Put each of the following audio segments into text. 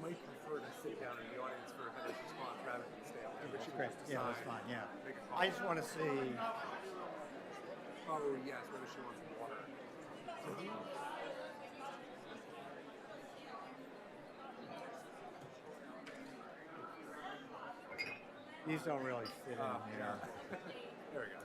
might prefer to sit down in the audience for Heather's response rather than stay up there. But she Great. wants to Yeah, that's decide, fine. Yeah. make a call. I just want to see. Oh, yes, whether she wants water. These don't really fit in here. There we go.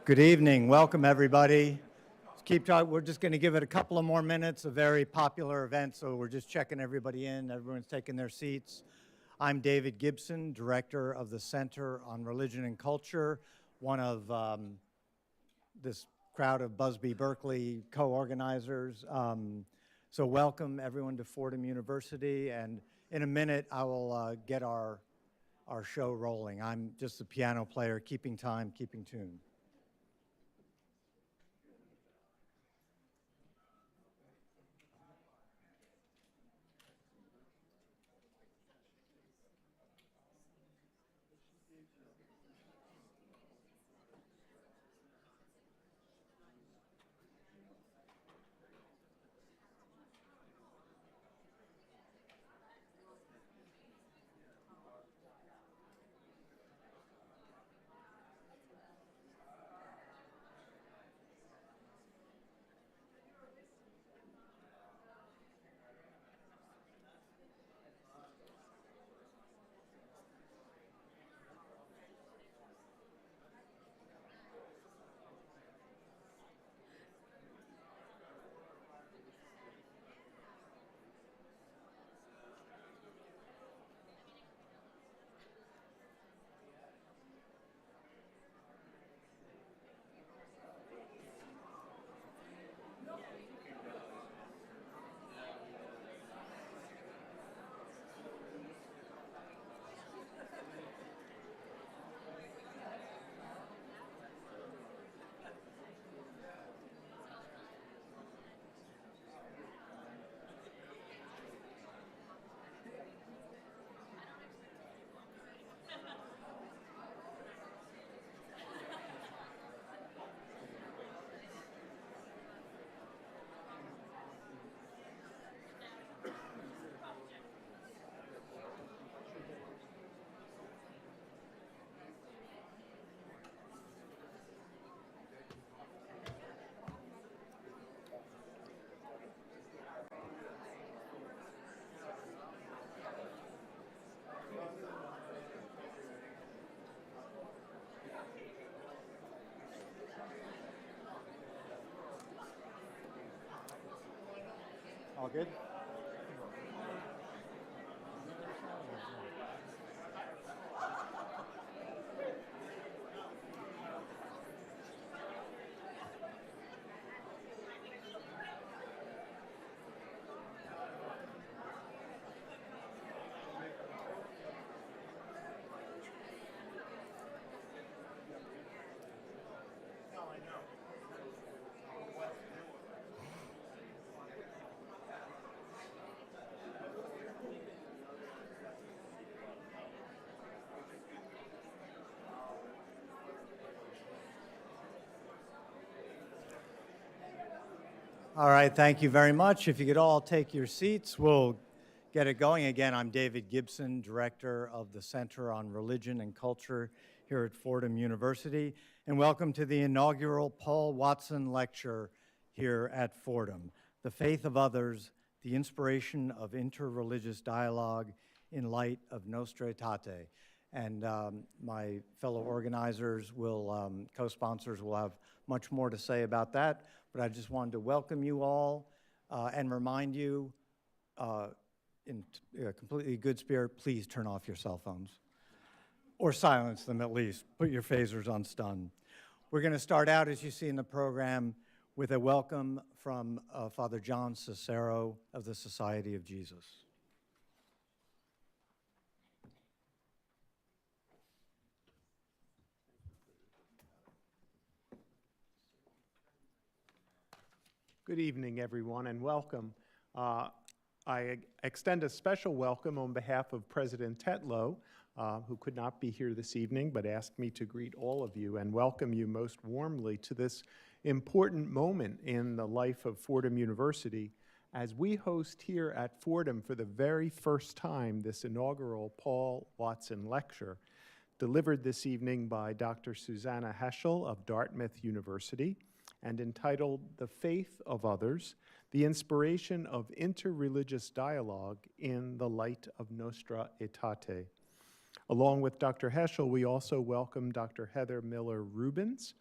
Good evening. Welcome, everybody. Keep talking. We're just going to give it a couple of more minutes. A very popular event, so we're just checking everybody in. Everyone's taking their seats. I'm David Gibson, director of the Center on Religion and Culture, one of this crowd of Busby Berkeley co-organizers. So welcome everyone to Fordham University, and in a minute I will get our show rolling. I'm just a piano player, keeping time, keeping tune. All good? All right, thank you very much. If you could all take your seats, we'll get it going. Again, I'm David Gibson, director of the Center on Religion and Culture here at Fordham University, and welcome to the inaugural Paul Wattson Lecture here at Fordham, The Faith of Others, the Inspiration of Interreligious Dialogue in Light of Nostra Aetate. And my fellow organizers co-sponsors will have much more to say about that, but I just wanted to welcome you all and remind you in a completely good spirit, please turn off your cell phones, or silence them at least. Put your phasers on stun. We're going to start out, as you see in the program, with a welcome from Father John Cicero of the Society of Jesus. Good evening, everyone, and welcome. I extend a special welcome on behalf of President Tetlow, who could not be here this evening, but asked me to greet all of you and welcome you most warmly to this important moment in the life of Fordham University as we host here at Fordham for the very first time this inaugural Paul Wattson Lecture, delivered this evening by Dr. Susannah Heschel of Dartmouth University, and entitled The Faith of Others, the Inspiration of Interreligious Dialogue in the Light of Nostra Aetate. Along with Dr. Heschel, we also welcome Dr. Heather Miller-Rubens,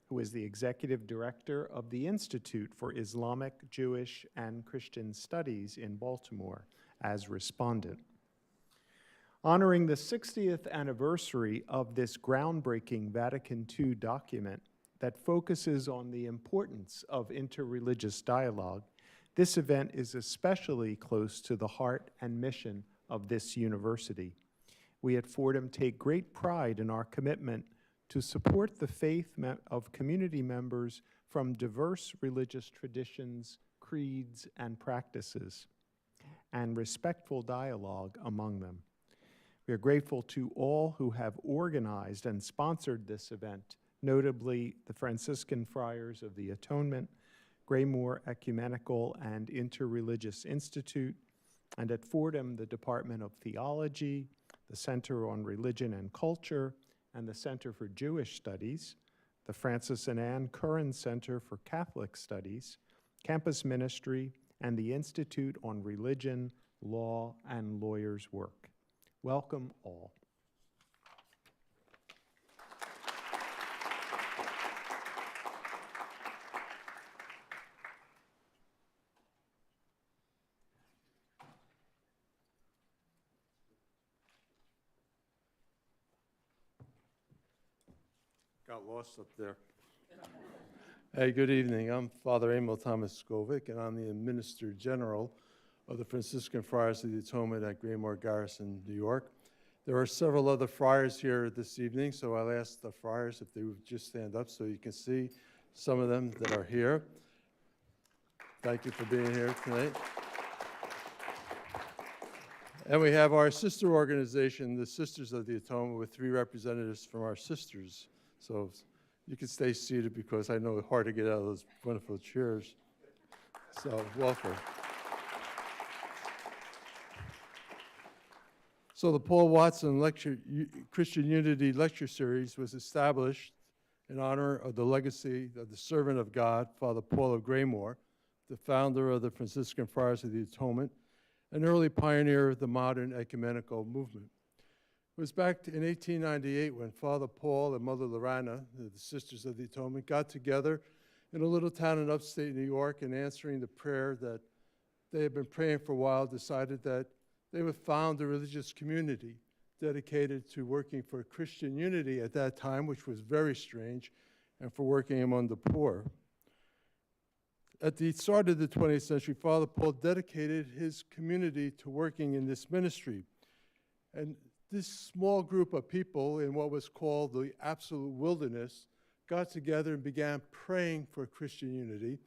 who is the Executive Director of the Institute for Islamic, Jewish, and Christian Studies in Baltimore, as respondent. Honoring the 60th anniversary of this groundbreaking Vatican II document, that focuses on the importance of interreligious dialogue, this event is especially close to the heart and mission of this university. We at Fordham take great pride in our commitment to support the faith of community members from diverse religious traditions, creeds, and practices, and respectful dialogue among them. We are grateful to all who have organized and sponsored this event, notably the Franciscan Friars of the Atonement, Graymore Ecumenical and Interreligious Institute, and at Fordham, the Department of Theology, the Center on Religion and Culture, and the Center for Jewish Studies, the Francis and Anne Curran Center for Catholic Studies, Campus Ministry, and the Institute on Religion, Law, and Lawyers' Work. Welcome all. Got lost up there. Hey, good evening. I'm Father Emil Thomas Skovic, and I'm the Minister General of the Franciscan Friars of the Atonement at Graymore Garrison, New York. There are several other friars here this evening, so I'll ask the friars if they would just stand up so you can see some of them that are here. Thank you for being here tonight. And we have our sister organization, the Sisters of the Atonement, with 3 representatives from our sisters. So you can stay seated because I know it's hard to get out of those wonderful chairs. So welcome. So the Paul Wattson Christian Unity Lecture Series was established in honor of the legacy of the servant of God, Father Paul of Graymore, the founder of the Franciscan Friars of the Atonement, an early pioneer of the modern ecumenical movement. It was back in 1898 when Father Paul and Mother Lorana, the Sisters of the Atonement, got together in a little town in upstate New York and answering the prayer that they had been praying for a while, decided that they would found a religious community dedicated to working for Christian unity at that time, which was very strange, and for working among the poor. At the start of the 20th century, Father Paul dedicated his community to working in this ministry. And this small group of people in what was called the absolute wilderness got together and began praying for Christian unity.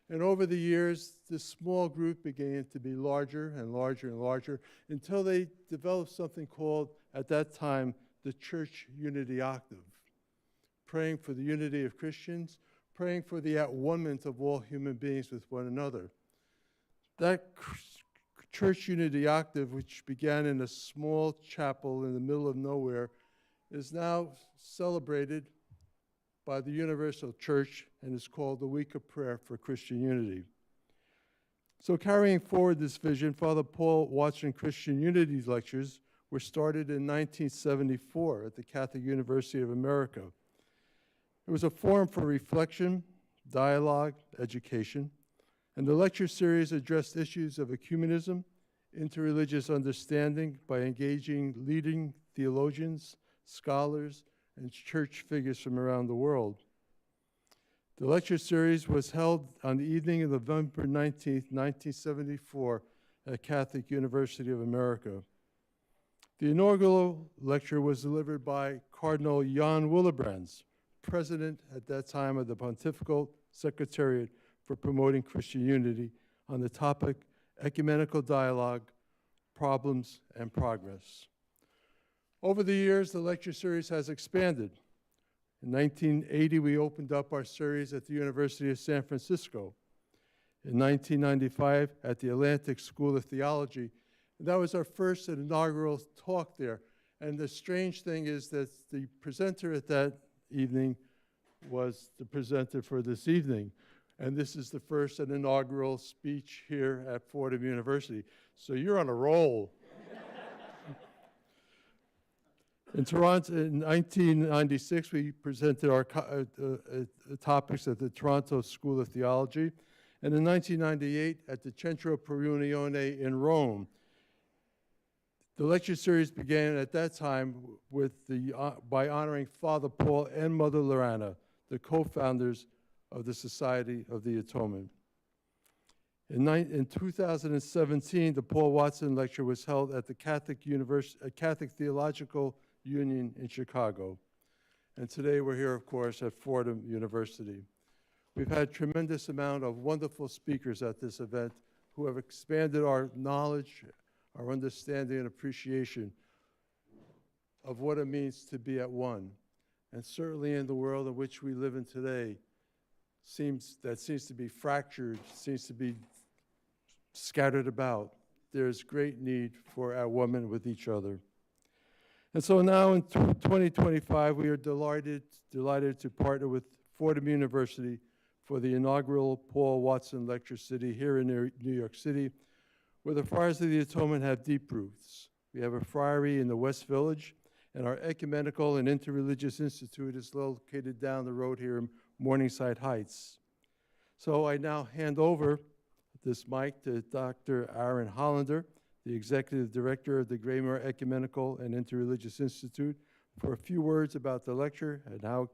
And over the years, this small group began to be larger and larger and larger until they developed something called, at that time, the Church Unity Octave, praying for the unity of Christians, praying for the at-one-ment of all human beings with one another. That Church Unity Octave, which began in a small chapel in the middle of nowhere is now celebrated by the Universal Church and is called the Week of Prayer for Christian Unity. So carrying forward this vision, Father Paul Wattson Christian Unity Lectures were started in 1974 at the Catholic University of America. It was a forum for reflection, dialogue, education, and the lecture series addressed issues of ecumenism, interreligious understanding by engaging leading theologians, scholars, and church figures from around the world. The lecture series was held on the evening of November 19, 1974 at Catholic University of America. The inaugural lecture was delivered by Cardinal Jan Willebrands, president at that time of the Pontifical Secretariat for Promoting Christian Unity, on the topic Ecumenical Dialogue, Problems and Progress. Over the years, the lecture series has expanded. In 1980, we opened up our series at the University of San Francisco. In 1995, at the Atlantic School of Theology. And that was our first and inaugural talk there. And the strange thing is that the presenter at that evening was the presenter for this evening. And this is the first and inaugural speech here at Fordham University. So you're on a roll. In Toronto, in 1996, we presented our topics at the Toronto School of Theology. And in 1998, at the Centro per Unione in Rome. The lecture series began at that time with by honoring Father Paul and Mother Lorana, the co-founders of the Society of the Atonement. In 2017, the Paul Wattson Lecture was held at the Catholic Theological Union in Chicago. And today we're here, of course, at Fordham University. We've had a tremendous amount of wonderful speakers at this event who have expanded our knowledge, our understanding and appreciation of what it means to be at one. And certainly in the world in which we live in today, seems to be fractured, seems to be scattered about. There's great need for our women with each other. And so now in 2025, we are delighted to partner with Fordham University for the inaugural Paul Wattson Lecture City here in New York City, where the Friars of the Atonement have deep roots. We have a friary in the West Village, and our Ecumenical and Interreligious Institute is located down the road here in Morningside Heights. So I now hand over this mic to Dr. Aaron Hollander, the Executive Director of the Graymore Ecumenical and Interreligious Institute, for a few words about the lecture and how it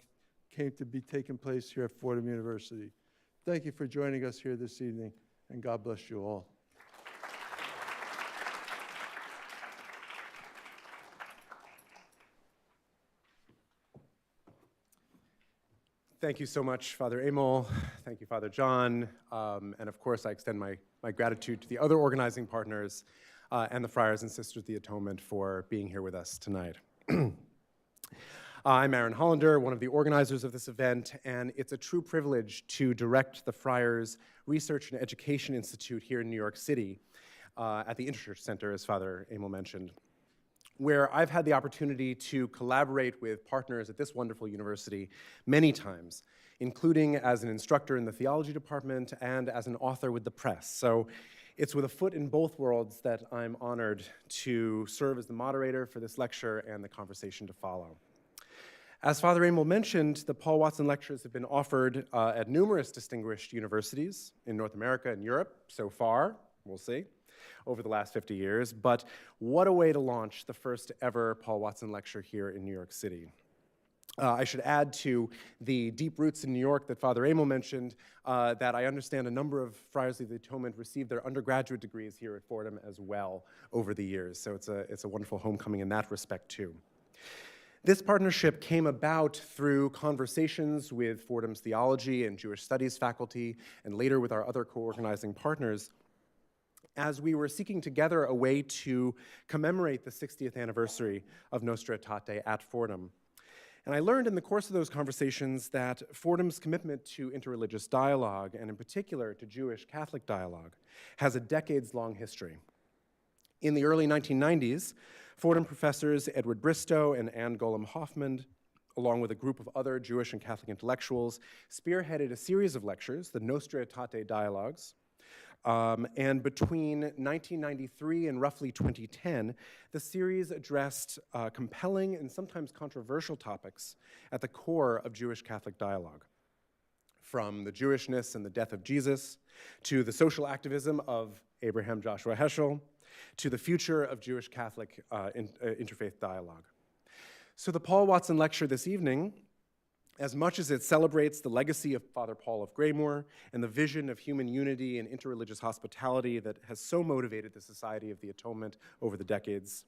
came to be taking place here at Fordham University. Thank you for joining us here this evening, and God bless you all. Thank you so much, Father Emil. Thank you, Father John. And of course, I extend my gratitude to the other organizing partners and the Friars and Sisters of the Atonement for being here with us tonight. I'm Aaron Hollander, one of the organizers of this event, and it's a true privilege to direct the Friars Research and Education Institute here in New York City at the Interchurch Center, as Father Emil mentioned, where I've had the opportunity to collaborate with partners at this wonderful university many times, including as an instructor in the theology department and as an author with the press. So it's with a foot in both worlds that I'm honored to serve as the moderator for this lecture and the conversation to follow. As Father Emil mentioned, the Paul Wattson Lectures have been offered at numerous distinguished universities in North America and Europe so far, we'll see, over the last 50 years, but what a way to launch the first ever Paul Wattson Lecture here in New York City. I should add to the deep roots in New York that Father Emil mentioned that I understand a number of Friars of the Atonement received their undergraduate degrees here at Fordham as well over the years, so it's a wonderful homecoming in that respect too. This partnership came about through conversations with Fordham's theology and Jewish studies faculty, and later with our other co-organizing partners, as we were seeking together a way to commemorate the 60th anniversary of Nostra Aetate at Fordham. And I learned in the course of those conversations that Fordham's commitment to interreligious dialogue, and in particular to Jewish-Catholic dialogue, has a decades-long history. In the early 1990s, Fordham professors Edward Bristow and Ann Golem Hoffman, along with a group of other Jewish and Catholic intellectuals, spearheaded a series of lectures, the Nostra Aetate dialogues. And between 1993 and roughly 2010, the series addressed compelling and sometimes controversial topics at the core of Jewish Catholic dialogue, from the Jewishness and the death of Jesus, to the social activism of Abraham Joshua Heschel, to the future of Jewish Catholic interfaith dialogue. So the Paul Wattson lecture this evening, as much as it celebrates the legacy of Father Paul of Greymoor and the vision of human unity and interreligious hospitality that has so motivated the Society of the Atonement over the decades,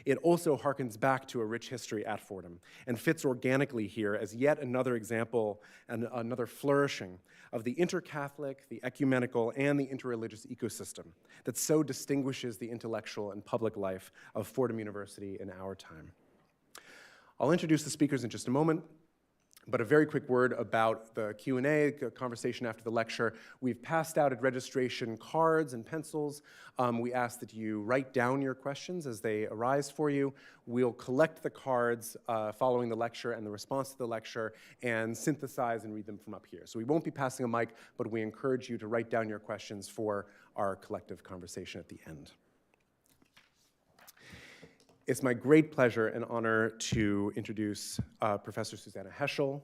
it also harkens back to a rich history at Fordham and fits organically here as yet another example and another flourishing of the inter-Catholic, the ecumenical, and the interreligious ecosystem that so distinguishes the intellectual and public life of Fordham University in our time. I'll introduce the speakers in just a moment, but a very quick word about the Q&A conversation after the lecture. We've passed out at registration cards and pencils. We ask that you write down your questions as they arise for you. We'll collect the cards following the lecture and the response to the lecture and synthesize and read them from up here. So we won't be passing a mic, but we encourage you to write down your questions for our collective conversation at the end. It's my great pleasure and honor to introduce Professor Susannah Heschel,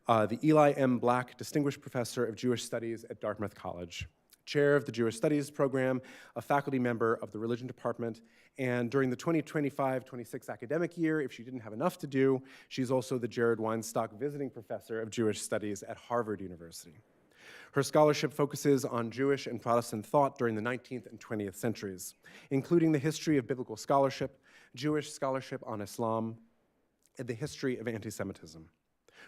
the Eli M. Black Distinguished Professor of Jewish Studies at Dartmouth College, Chair of the Jewish Studies Program, a faculty member of the Religion Department, and during the 2025-26 academic year, if she didn't have enough to do, she's also the Jared Weinstock Visiting Professor of Jewish Studies at Harvard University. Her scholarship focuses on Jewish and Protestant thought during the 19th and 20th centuries, including the history of biblical scholarship, Jewish scholarship on Islam, and the history of anti-Semitism.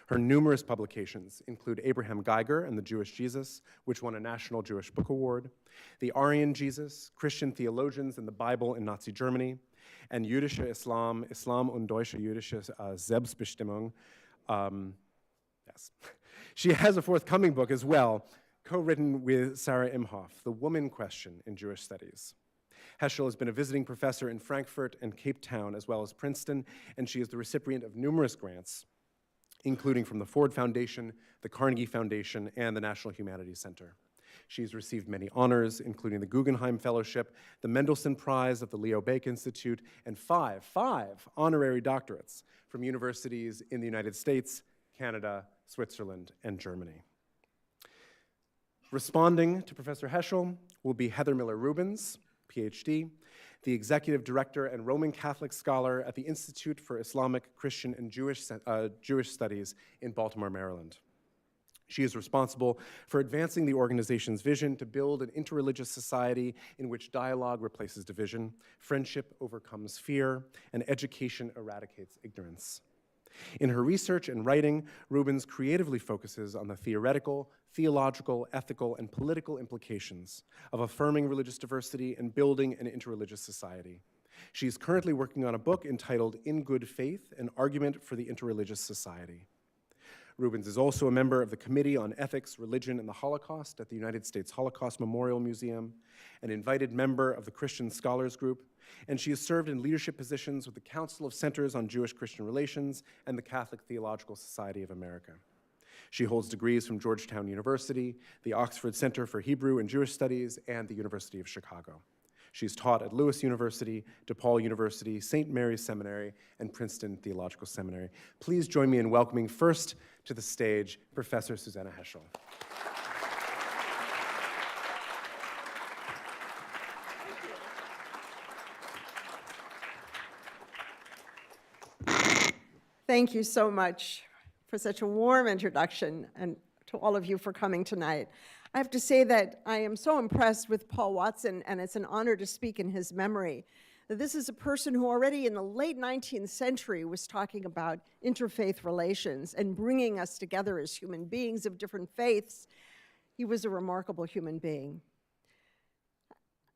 Her numerous publications include Abraham Geiger and the Jewish Jesus, which won a National Jewish Book Award, The Aryan Jesus, Christian Theologians and the Bible in Nazi Germany, and Jüdische Islam, Islam und deutsche jüdische Selbstbestimmung. Yes. She has a forthcoming book as well, co-written with Sarah Imhoff, The Woman Question in Jewish Studies. Heschel has been a visiting professor in Frankfurt and Cape Town, as well as Princeton, and she is the recipient of numerous grants, including from the Ford Foundation, the Carnegie Foundation, and the National Humanities Center. She's received many honors, including the Guggenheim Fellowship, the Mendelssohn Prize of the Leo Baeck Institute, and five honorary doctorates from universities in the United States, Canada, Switzerland, and Germany. Responding to Professor Heschel will be Heather Miller-Rubens, PhD, the Executive Director and Roman Catholic Scholar at the Institute for Islamic, Christian, and Jewish Studies in Baltimore, Maryland. She is responsible for advancing the organization's vision to build an interreligious society in which dialogue replaces division, friendship overcomes fear, and education eradicates ignorance. In her research and writing, Rubens creatively focuses on the theoretical, theological, ethical, and political implications of affirming religious diversity and building an interreligious society. She is currently working on a book entitled In Good Faith, An Argument for the Interreligious Society. Rubens is also a member of the Committee on Ethics, Religion, and the Holocaust at the United States Holocaust Memorial Museum, an invited member of the Christian Scholars Group, and she has served in leadership positions with the Council of Centers on Jewish-Christian Relations and the Catholic Theological Society of America. She holds degrees from Georgetown University, the Oxford Center for Hebrew and Jewish Studies, and the University of Chicago. She's taught at Lewis University, DePaul University, St. Mary's Seminary, and Princeton Theological Seminary. Please join me in welcoming first to the stage Professor Susannah Heschel. Thank you so much for such a warm introduction, and to all of you for coming tonight. I have to say that I am so impressed with Paul Wattson, and it's an honor to speak in his memory. This is a person who already in the late 19th century was talking about interfaith relations and bringing us together as human beings of different faiths. He was a remarkable human being.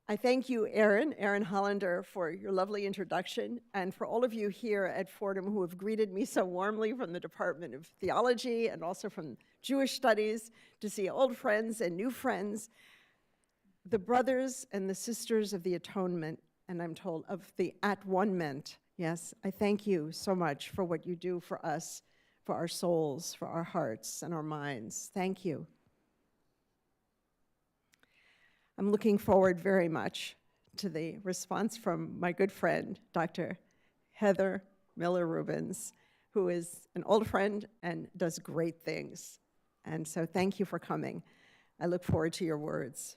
I thank you, Aaron Hollander, for your lovely introduction, and for all of you here at Fordham who have greeted me so warmly from the Department of Theology and also from Jewish Studies, to see old friends and new friends. The brothers and the sisters of the Atonement and I'm told of the at-one-ment. Yes, I thank you so much for what you do for us, for our souls, for our hearts and our minds. Thank you. I'm looking forward very much to the response from my good friend, Dr. Heather Miller-Rubens, who is an old friend and does great things. And so thank you for coming. I look forward to your words.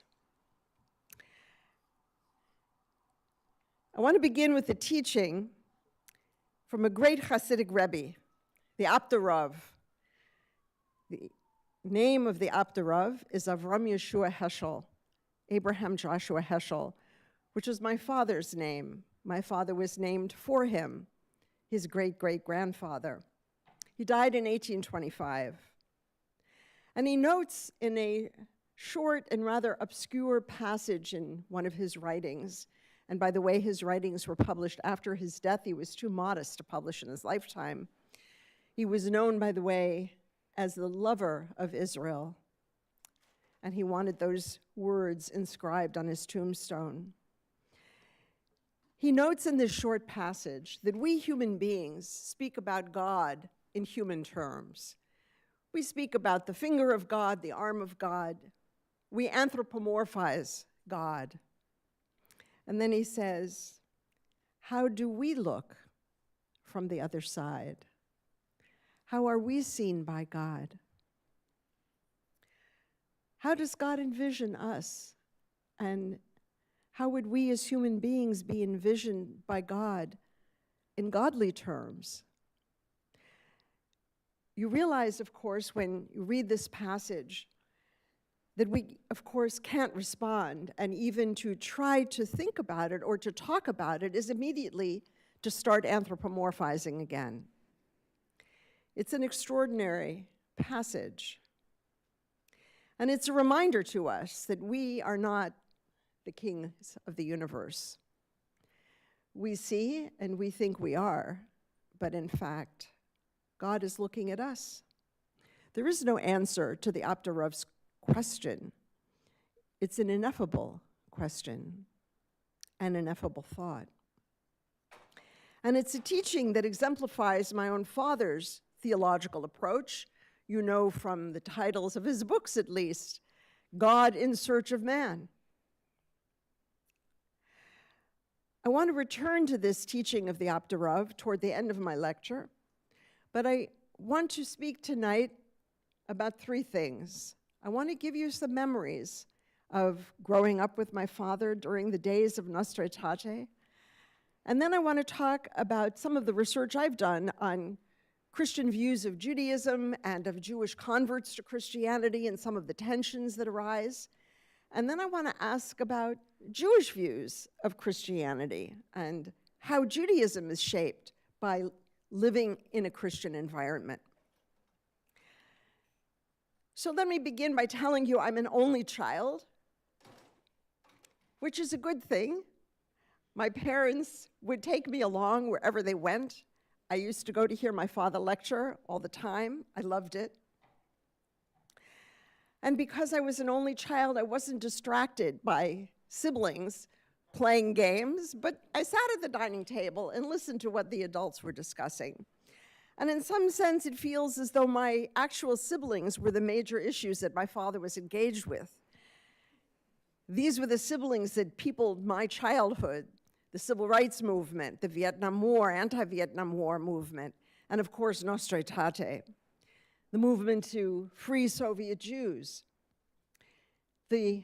I want to begin with a teaching from a great Hasidic Rebbe, the Abderov. The name of the Abderov is Avraham Yeshua Heschel, Abraham Joshua Heschel, which is my father's name. My father was named for him, his great-great-grandfather. He died in 1825. And he notes in a short and rather obscure passage in one of his writings, and by the way, his writings were published after his death. He was too modest to publish in his lifetime. He was known, by the way, as the lover of Israel, and he wanted those words inscribed on his tombstone. He notes in this short passage that we human beings speak about God in human terms. We speak about the finger of God, the arm of God. We anthropomorphize God. And then he says, how do we look from the other side? How are we seen by God? How does God envision us? And how would we as human beings be envisioned by God in godly terms? You realize, of course, when you read this passage, that we, of course, can't respond, and even to try to think about it or to talk about it is immediately to start anthropomorphizing again. It's an extraordinary passage. And it's a reminder to us that we are not the kings of the universe. We see and we think we are, but in fact, God is looking at us. There is no answer to the Abderov's question. It's an ineffable question, an ineffable thought. And it's a teaching that exemplifies my own father's theological approach. You know from the titles of his books, at least, God in Search of Man. I want to return to this teaching of the Abderov toward the end of my lecture, but I want to speak tonight about three things. I want to give you some memories of growing up with my father during the days of Nostra Aetate, and then I want to talk about some of the research I've done on Christian views of Judaism and of Jewish converts to Christianity and some of the tensions that arise. And then I want to ask about Jewish views of Christianity and how Judaism is shaped by living in a Christian environment. So let me begin by telling you I'm an only child, which is a good thing. My parents would take me along wherever they went. I used to go to hear my father lecture all the time. I loved it. And because I was an only child, I wasn't distracted by siblings playing games, but I sat at the dining table and listened to what the adults were discussing. And in some sense, it feels as though my actual siblings were the major issues that my father was engaged with. These were the siblings that peopled my childhood: the civil rights movement, the Vietnam War, anti-Vietnam War movement, and of course, Nostra Aetate, the movement to free Soviet Jews. The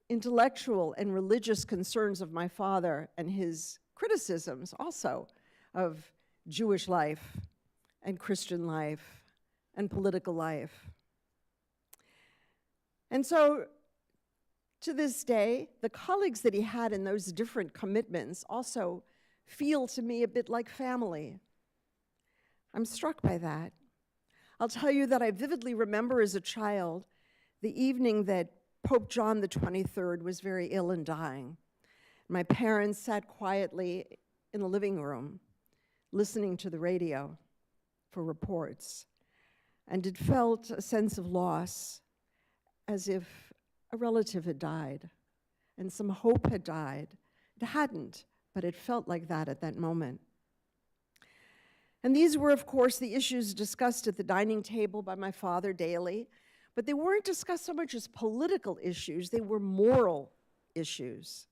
intellectual and religious concerns of my father and his criticisms also of Jewish life and Christian life and political life. And so, to this day, the colleagues that he had in those different commitments also feel to me a bit like family. I'm struck by that. I'll tell you that I vividly remember as a child the evening that Pope John the 23rd was very ill and dying. My parents sat quietly in the living room, listening to the radio for reports, and it felt a sense of loss, as if a relative had died and some hope had died. It hadn't, but it felt like that at that moment. And these were, of course, the issues discussed at the dining table by my father daily, but they weren't discussed so much as political issues, they were moral issues.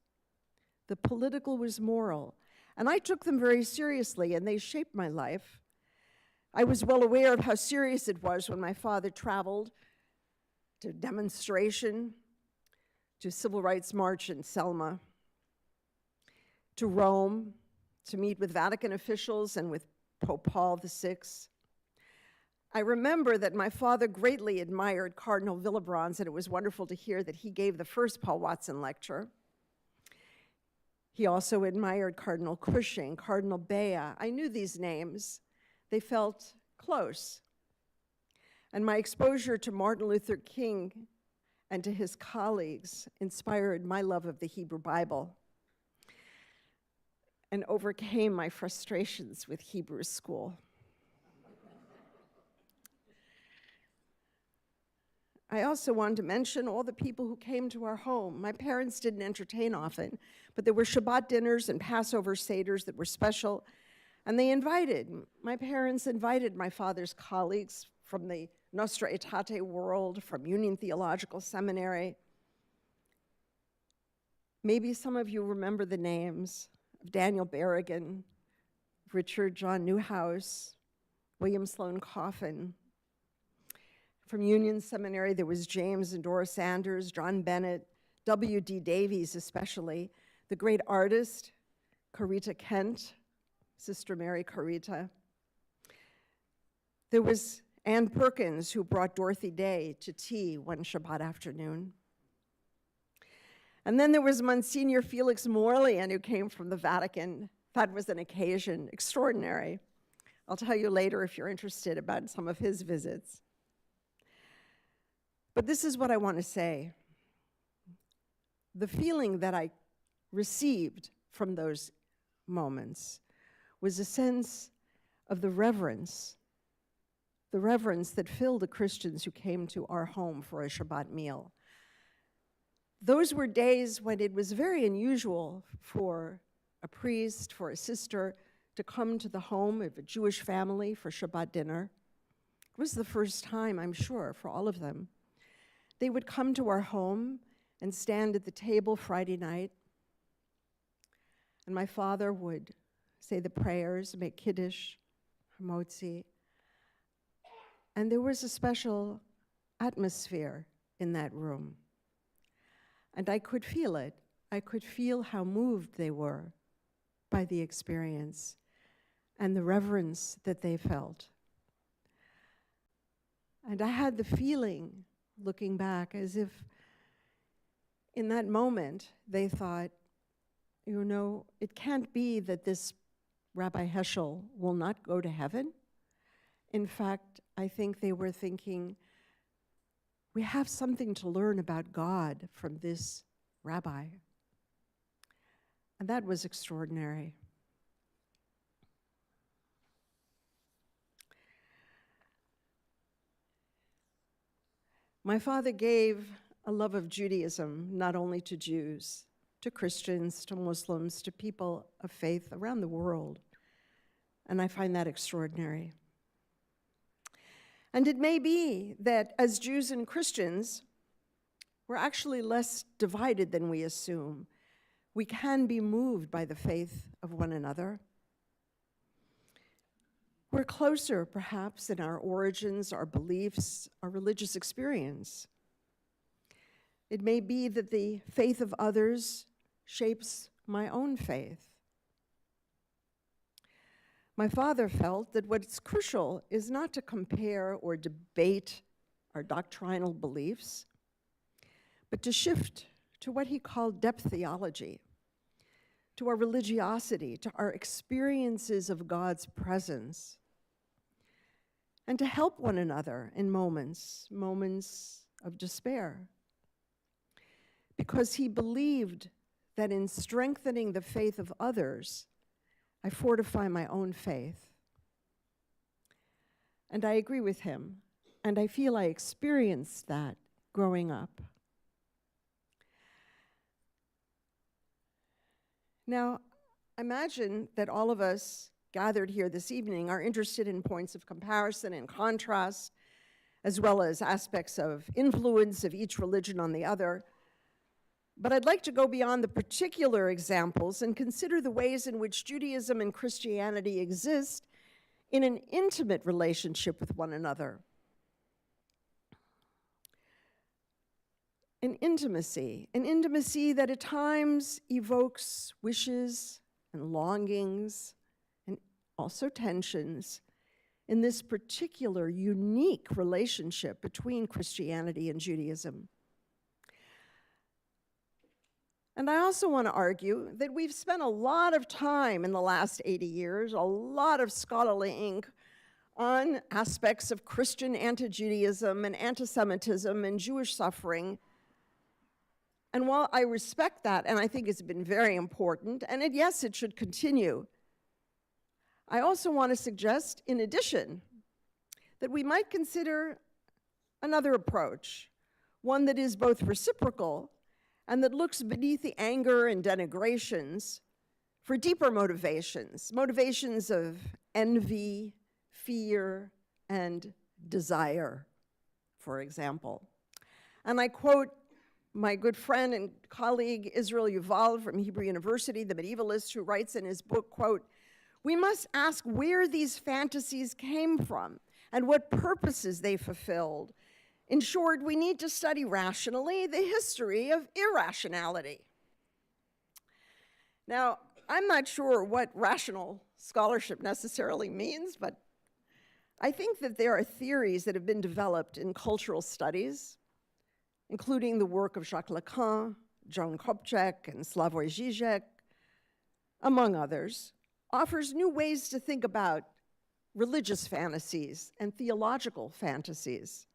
The political was moral, and I took them very seriously, and they shaped my life. I was well aware of how serious it was when my father traveled to demonstration, to Civil Rights March in Selma, to Rome, to meet with Vatican officials and with Pope Paul VI. I remember that my father greatly admired Cardinal Willebrand's, and it was wonderful to hear that he gave the first Paul Wattson lecture. He also admired Cardinal Cushing, Cardinal Bea. I knew these names. They felt close. And my exposure to Martin Luther King and to his colleagues inspired my love of the Hebrew Bible and overcame my frustrations with Hebrew school. I also wanted to mention all the people who came to our home. My parents didn't entertain often, but there were Shabbat dinners and Passover seders that were special, and my parents invited my father's colleagues from the Nostra Aetate world, from Union Theological Seminary. Maybe some of you remember the names of Daniel Berrigan, Richard John Newhouse, William Sloane Coffin. From Union Seminary, there was James and Dora Sanders, John Bennett, W.D. Davies especially, the great artist, Corita Kent, Sister Mary Corita. There was Ann Perkins, who brought Dorothy Day to tea one Shabbat afternoon. And then there was Monsignor Felix Morlian, who came from the Vatican. That was an occasion extraordinary. I'll tell you later if you're interested about some of his visits. But this is what I want to say. The feeling that I received from those moments was a sense of the reverence that filled the Christians who came to our home for a Shabbat meal. Those were days when it was very unusual for a priest, for a sister, to come to the home of a Jewish family for Shabbat dinner. It was the first time, I'm sure, for all of them. They would come to our home and stand at the table Friday night, and my father would say the prayers, make kiddush, hamotzi, and there was a special atmosphere in that room. And I could feel it. I could feel how moved they were by the experience and the reverence that they felt. And I had the feeling, looking back, as if in that moment they thought, you know, it can't be that this Rabbi Heschel will not go to heaven. In fact, I think they were thinking, we have something to learn about God from this rabbi. And that was extraordinary. My father gave a love of Judaism not only to Jews, to Christians, to Muslims, to people of faith around the world. And I find that extraordinary. And it may be that as Jews and Christians, we're actually less divided than we assume. We can be moved by the faith of one another. We're closer, perhaps, in our origins, our beliefs, our religious experience. It may be that the faith of others shapes my own faith. My father felt that what's crucial is not to compare or debate our doctrinal beliefs, but to shift to what he called depth theology, to our religiosity, to our experiences of God's presence, and to help one another in moments of despair. Because he believed that in strengthening the faith of others, I fortify my own faith. And I agree with him, and I feel I experienced that growing up. Now, I imagine that all of us gathered here this evening are interested in points of comparison and contrast, as well as aspects of influence of each religion on the other. But I'd like to go beyond the particular examples and consider the ways in which Judaism and Christianity exist in an intimate relationship with one another. An intimacy that at times evokes wishes and longings and also tensions in this particular unique relationship between Christianity and Judaism. And I also want to argue that we've spent a lot of time in the last 80 years, a lot of scholarly ink on aspects of Christian anti-Judaism and anti-Semitism and Jewish suffering. And while I respect that, and I think it's been very important, and yes, it should continue, I also want to suggest, in addition, that we might consider another approach, one that is both reciprocal and that looks beneath the anger and denigrations for deeper motivations, motivations of envy, fear, and desire, for example. And I quote my good friend and colleague Israel Yuval from Hebrew University, the medievalist, who writes in his book, quote, "We must ask where these fantasies came from and what purposes they fulfilled. In short, we need to study rationally the history of irrationality." Now, I'm not sure what rational scholarship necessarily means, but I think that there are theories that have been developed in cultural studies, including the work of Jacques Lacan, Joan Kopchak, and Slavoj Žižek, among others, offers new ways to think about religious fantasies and theological fantasies.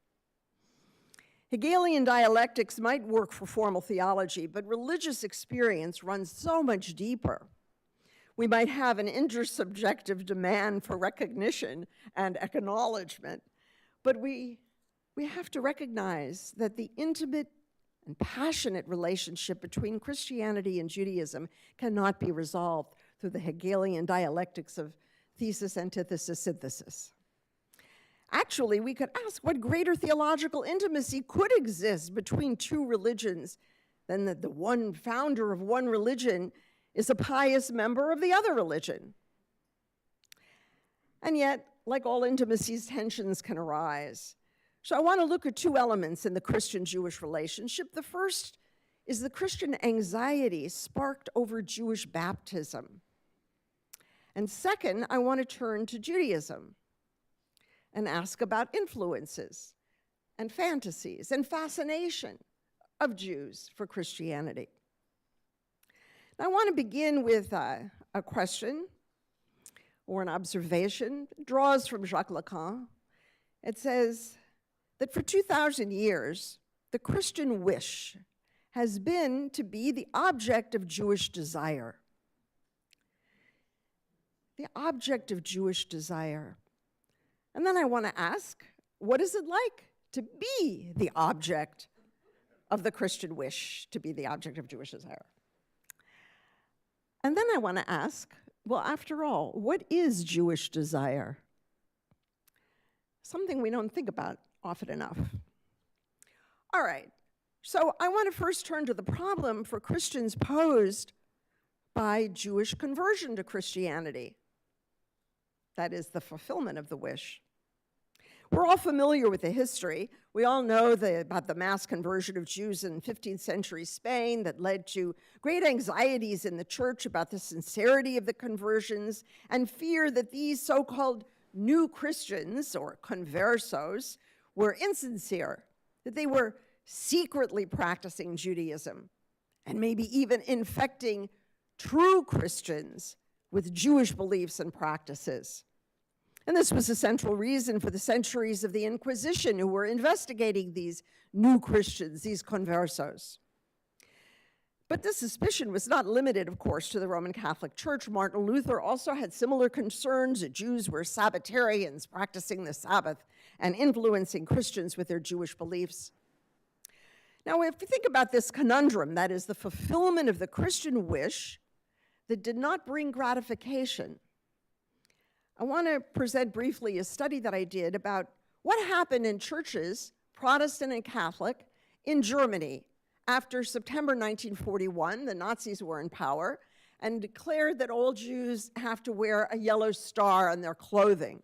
Hegelian dialectics might work for formal theology, but religious experience runs so much deeper. We might have an intersubjective demand for recognition and acknowledgement, but we have to recognize that the intimate and passionate relationship between Christianity and Judaism cannot be resolved through the Hegelian dialectics of thesis, antithesis, synthesis. Actually, we could ask what greater theological intimacy could exist between two religions than that the one founder of one religion is a pious member of the other religion. And yet, like all intimacies, tensions can arise. So I want to look at two elements in the Christian-Jewish relationship. The first is the Christian anxiety sparked over Jewish baptism. And second, I want to turn to Judaism and ask about influences and fantasies and fascination of Jews for Christianity. Now, I want to begin with a question or an observation. It draws from Jacques Lacan. It says that for 2,000 years, the Christian wish has been to be the object of Jewish desire. The object of Jewish desire. And then I want to ask, what is it like to be the object of the Christian wish, to be the object of Jewish desire? And then I want to ask, well, after all, what is Jewish desire? Something we don't think about often enough. All right, so I want to first turn to the problem for Christians posed by Jewish conversion to Christianity. That is the fulfillment of the wish. We're all familiar with the history. We all know about the mass conversion of Jews in 15th century Spain that led to great anxieties in the church about the sincerity of the conversions and fear that these so-called new Christians, or conversos, were insincere, that they were secretly practicing Judaism and maybe even infecting true Christians with Jewish beliefs and practices. And this was a central reason for the centuries of the Inquisition, who were investigating these new Christians, these conversos. But this suspicion was not limited, of course, to the Roman Catholic Church. Martin Luther also had similar concerns that Jews were Sabbatarians, practicing the Sabbath and influencing Christians with their Jewish beliefs. Now, if we think about this conundrum, that is the fulfillment of the Christian wish, that did not bring gratification. I want to present briefly a study that I did about what happened in churches, Protestant and Catholic, in Germany after September 1941. The Nazis were in power and declared that all Jews have to wear a yellow star on their clothing.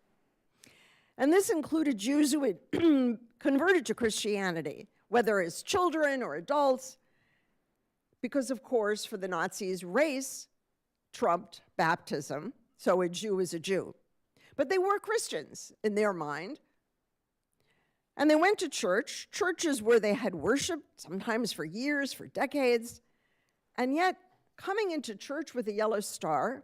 And this included Jews who had converted to Christianity, whether as children or adults, because of course, for the Nazis, race trumped baptism, so a Jew is a Jew. But they were Christians in their mind. And they went to churches where they had worshiped, sometimes for years, for decades, and yet coming into church with a yellow star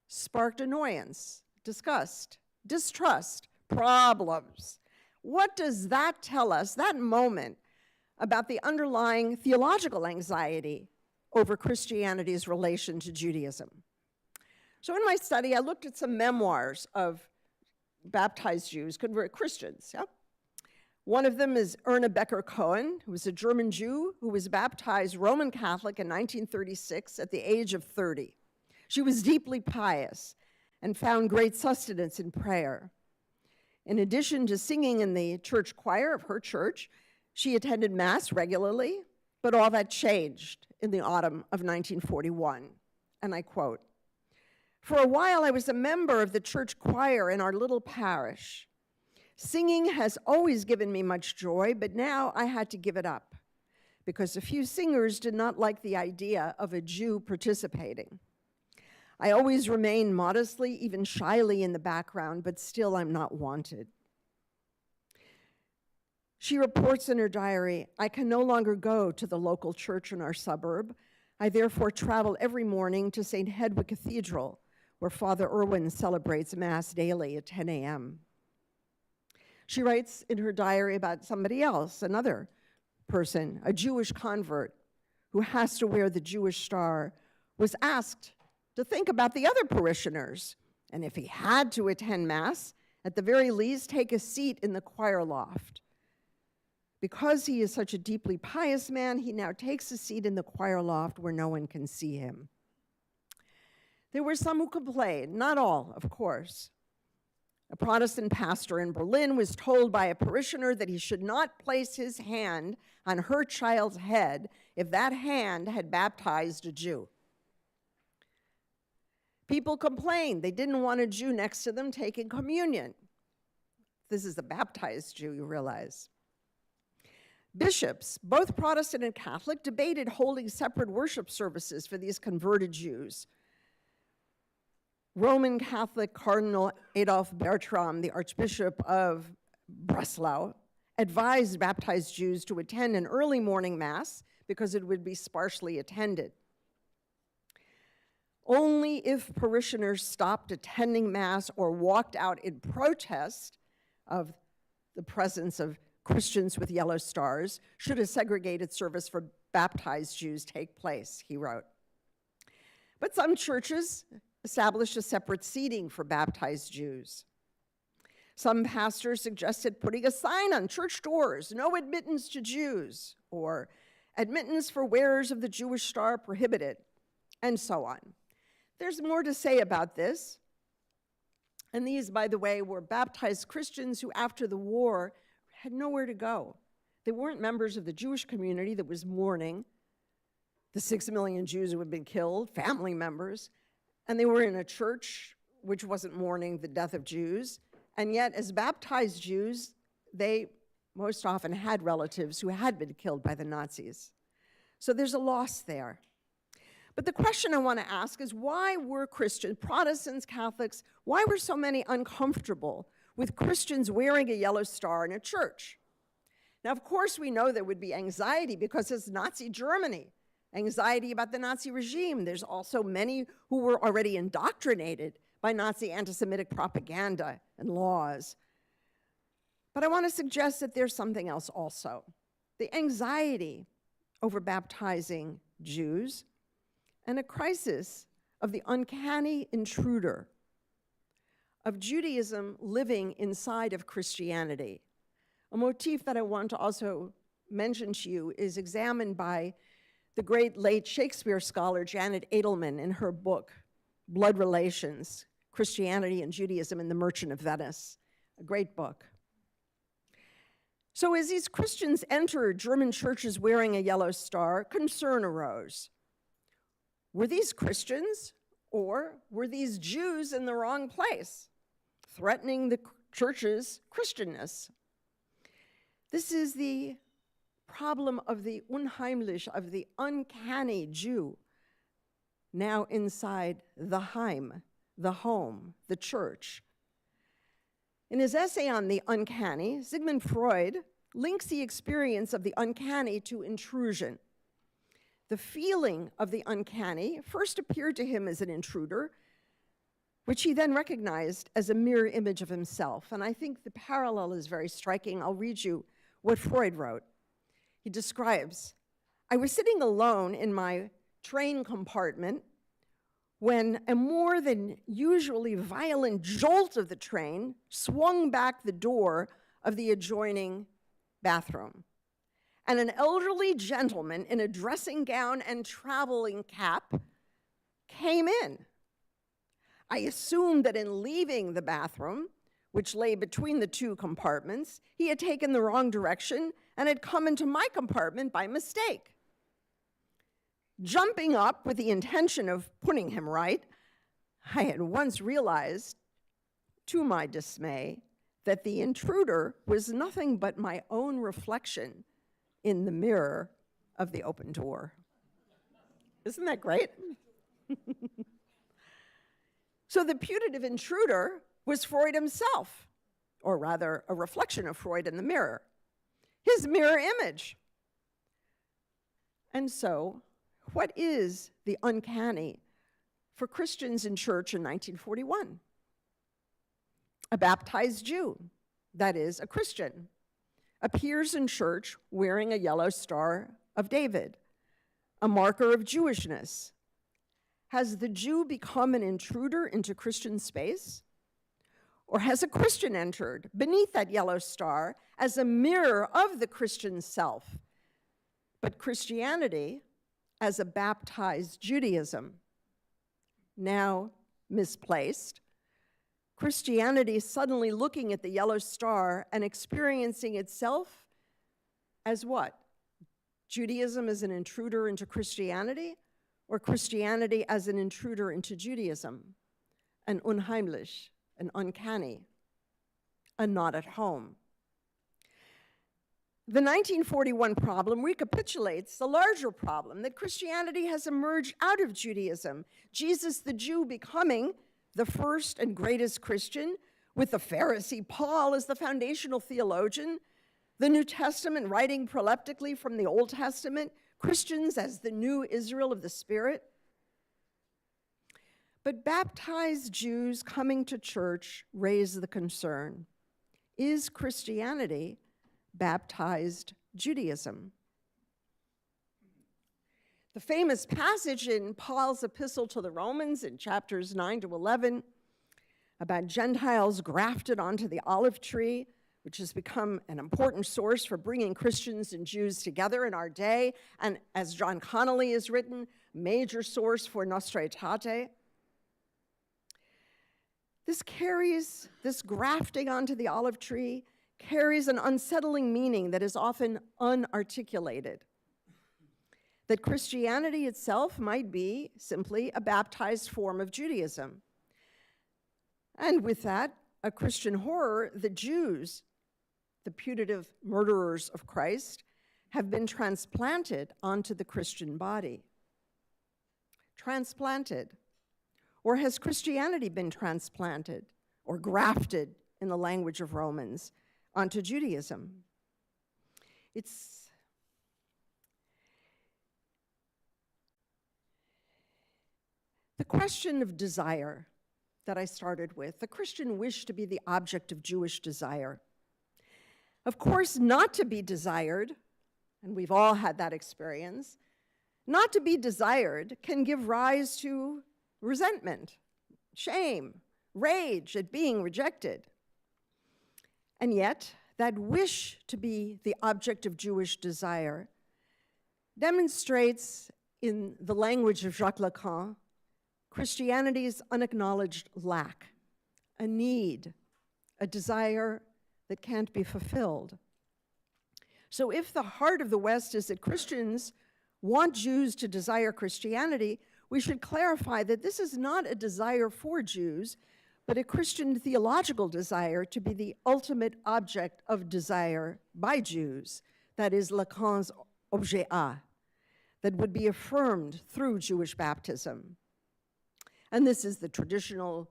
sparked annoyance, disgust, distrust, problems. What does that tell us, that moment, about the underlying theological anxiety over Christianity's relation to Judaism? So in my study, I looked at some memoirs of baptized Jews, converted Christians. Yeah? One of them is Erna Becker-Cohen, who was a German Jew who was baptized Roman Catholic in 1936 at the age of 30. She was deeply pious and found great sustenance in prayer. In addition to singing in the church choir of her church, she attended Mass regularly, but all that changed in the autumn of 1941. And I quote, "For a while I was a member of the church choir in our little parish. Singing has always given me much joy, but now I had to give it up because a few singers did not like the idea of a Jew participating. I always remain modestly, even shyly in the background, but still I'm not wanted." She reports in her diary, "I can no longer go to the local church in our suburb. I therefore travel every morning to St. Hedwig Cathedral, where Father Irwin celebrates Mass daily at 10 a.m. She writes in her diary about somebody else, another person, a Jewish convert who has to wear the Jewish star, was asked to think about the other parishioners, and if he had to attend Mass, at the very least, take a seat in the choir loft. Because he is such a deeply pious man, he now takes a seat in the choir loft where no one can see him. There were some who complained, not all, of course. A Protestant pastor in Berlin was told by a parishioner that he should not place his hand on her child's head if that hand had baptized a Jew. People complained they didn't want a Jew next to them taking communion. This is a baptized Jew, you realize. Bishops, both Protestant and Catholic, debated holding separate worship services for these converted Jews. Roman Catholic Cardinal Adolf Bertram, the Archbishop of Breslau, advised baptized Jews to attend an early morning Mass because it would be sparsely attended. Only if parishioners stopped attending Mass or walked out in protest of the presence of Christians with yellow stars should a segregated service for baptized Jews take place, he wrote. But some churches established a separate seating for baptized Jews. Some pastors suggested putting a sign on church doors, "No admittance to Jews," or "Admittance for wearers of the Jewish star prohibited," and so on. There's more to say about this. And these, by the way, were baptized Christians who, after the war, had nowhere to go. They weren't members of the Jewish community that was mourning the 6 million Jews who had been killed, family members, and they were in a church which wasn't mourning the death of Jews. And yet, as baptized Jews, they most often had relatives who had been killed by the Nazis. So there's a loss there. But the question I want to ask is, why were Christians, Protestants, Catholics, why were so many uncomfortable with Christians wearing a yellow star in a church? Now, of course, we know there would be anxiety because it's Nazi Germany, anxiety about the Nazi regime. There's also many who were already indoctrinated by Nazi anti-Semitic propaganda and laws. But I want to suggest that there's something else also. The anxiety over baptizing Jews and a crisis of the uncanny intruder, of Judaism living inside of Christianity. A motif that I want to also mention to you is examined by the great late Shakespeare scholar Janet Edelman in her book, Blood Relations, Christianity and Judaism in The Merchant of Venice, a great book. So as these Christians entered German churches wearing a yellow star, concern arose. Were these Christians, or were these Jews in the wrong place, threatening the church's Christianness? This is the problem of the unheimlich, of the uncanny Jew, now inside the Heim, the home, the church. In his essay on the uncanny, Sigmund Freud links the experience of the uncanny to intrusion. The feeling of the uncanny first appeared to him as an intruder, which he then recognized as a mirror image of himself. And I think the parallel is very striking. I'll read you what Freud wrote. He describes, "I was sitting alone in my train compartment when a more than usually violent jolt of the train swung back the door of the adjoining bathroom. And an elderly gentleman in a dressing gown and traveling cap came in. I assumed that in leaving the bathroom, which lay between the two compartments, he had taken the wrong direction and had come into my compartment by mistake. Jumping up with the intention of putting him right, I had once realized, to my dismay, that the intruder was nothing but my own reflection in the mirror of the open door." Isn't that great? So the putative intruder was Freud himself, or rather a reflection of Freud in the mirror, his mirror image. And so, what is the uncanny for Christians in church in 1941? A baptized Jew, that is, a Christian, appears in church wearing a yellow Star of David, a marker of Jewishness. Has the Jew become an intruder into Christian space? Or has a Christian entered beneath that yellow star as a mirror of the Christian self, but Christianity as a baptized Judaism? Now misplaced, Christianity suddenly looking at the yellow star and experiencing itself as what? Judaism as an intruder into Christianity, or Christianity as an intruder into Judaism, an unheimlich, an uncanny, a not at home. The 1941 problem recapitulates the larger problem that Christianity has emerged out of Judaism, Jesus the Jew becoming the first and greatest Christian, with the Pharisee Paul as the foundational theologian, the New Testament writing proleptically from the Old Testament, Christians as the new Israel of the Spirit. But baptized Jews coming to church raise the concern: is Christianity baptized Judaism? The famous passage in Paul's epistle to the Romans in chapters 9 to 11 about Gentiles grafted onto the olive tree, which has become an important source for bringing Christians and Jews together in our day, and as John Connolly has written, major source for Nostra Aetate. This grafting onto the olive tree carries an unsettling meaning that is often unarticulated. That Christianity itself might be simply a baptized form of Judaism. And with that, a Christian horror, the Jews, the putative murderers of Christ, have been transplanted onto the Christian body. Transplanted. Or has Christianity been transplanted or grafted, in the language of Romans, onto Judaism? It's the question of desire that I started with. The Christian wish to be the object of Jewish desire. Of course, not to be desired, and we've all had that experience, not to be desired can give rise to resentment, shame, rage at being rejected. And yet, that wish to be the object of Jewish desire demonstrates, in the language of Jacques Lacan, Christianity's unacknowledged lack, a need, a desire that can't be fulfilled. So if the heart of the West is that Christians want Jews to desire Christianity, we should clarify that this is not a desire for Jews, but a Christian theological desire to be the ultimate object of desire by Jews, that is Lacan's objet A, that would be affirmed through Jewish baptism. And this is the traditional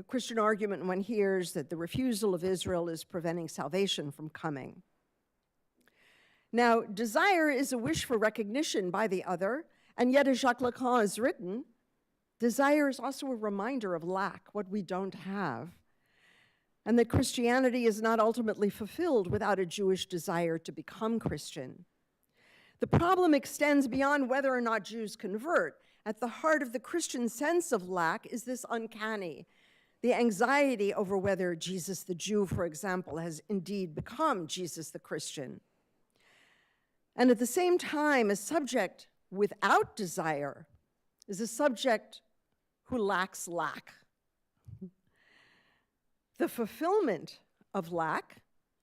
Christian argument one hears, that the refusal of Israel is preventing salvation from coming. Now, desire is a wish for recognition by the other, and yet, as Jacques Lacan has written, desire is also a reminder of lack, what we don't have, and that Christianity is not ultimately fulfilled without a Jewish desire to become Christian. The problem extends beyond whether or not Jews convert. At the heart of the Christian sense of lack is this uncanny, the anxiety over whether Jesus the Jew, for example, has indeed become Jesus the Christian. And at the same time, a subject without desire is a subject who lacks lack. The fulfillment of lack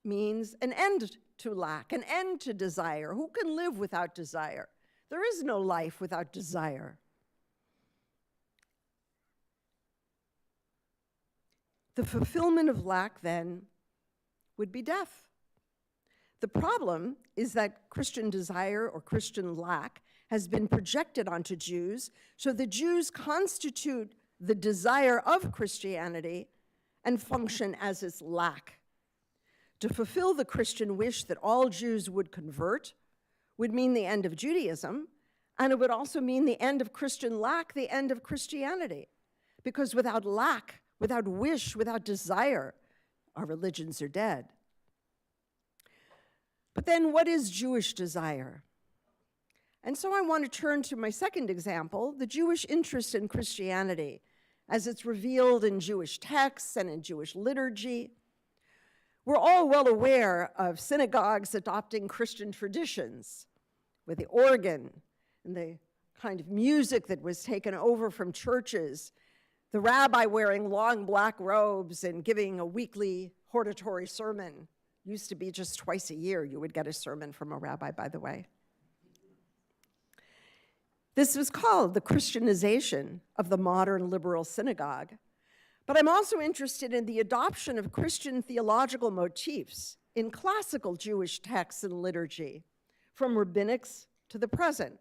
means an end to lack, an end to desire. Who can live without desire? There is no life without desire. The fulfillment of lack, then, would be death. The problem is that Christian desire or Christian lack has been projected onto Jews, so the Jews constitute the desire of Christianity and function as its lack. To fulfill the Christian wish that all Jews would convert would mean the end of Judaism, and it would also mean the end of Christian lack, the end of Christianity. Because without lack, without wish, without desire, our religions are dead. But then what is Jewish desire? And so I want to turn to my second example, the Jewish interest in Christianity, as it's revealed in Jewish texts and in Jewish liturgy. We're all well aware of synagogues adopting Christian traditions with the organ and the kind of music that was taken over from churches, the rabbi wearing long black robes and giving a weekly hortatory sermon. Used to be just twice a year you would get a sermon from a rabbi, by the way. This was called the Christianization of the modern liberal synagogue. But I'm also interested in the adoption of Christian theological motifs in classical Jewish texts and liturgy, from rabbinics to the present.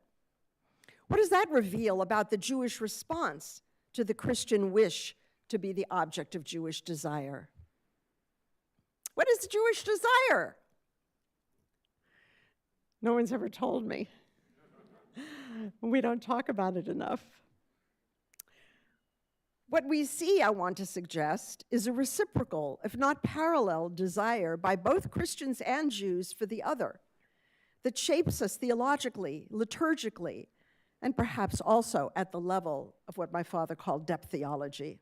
What does that reveal about the Jewish response to the Christian wish to be the object of Jewish desire? What is Jewish desire? No one's ever told me. We don't talk about it enough. What we see, I want to suggest, is a reciprocal, if not parallel, desire by both Christians and Jews for the other that shapes us theologically, liturgically, and perhaps also at the level of what my father called depth theology.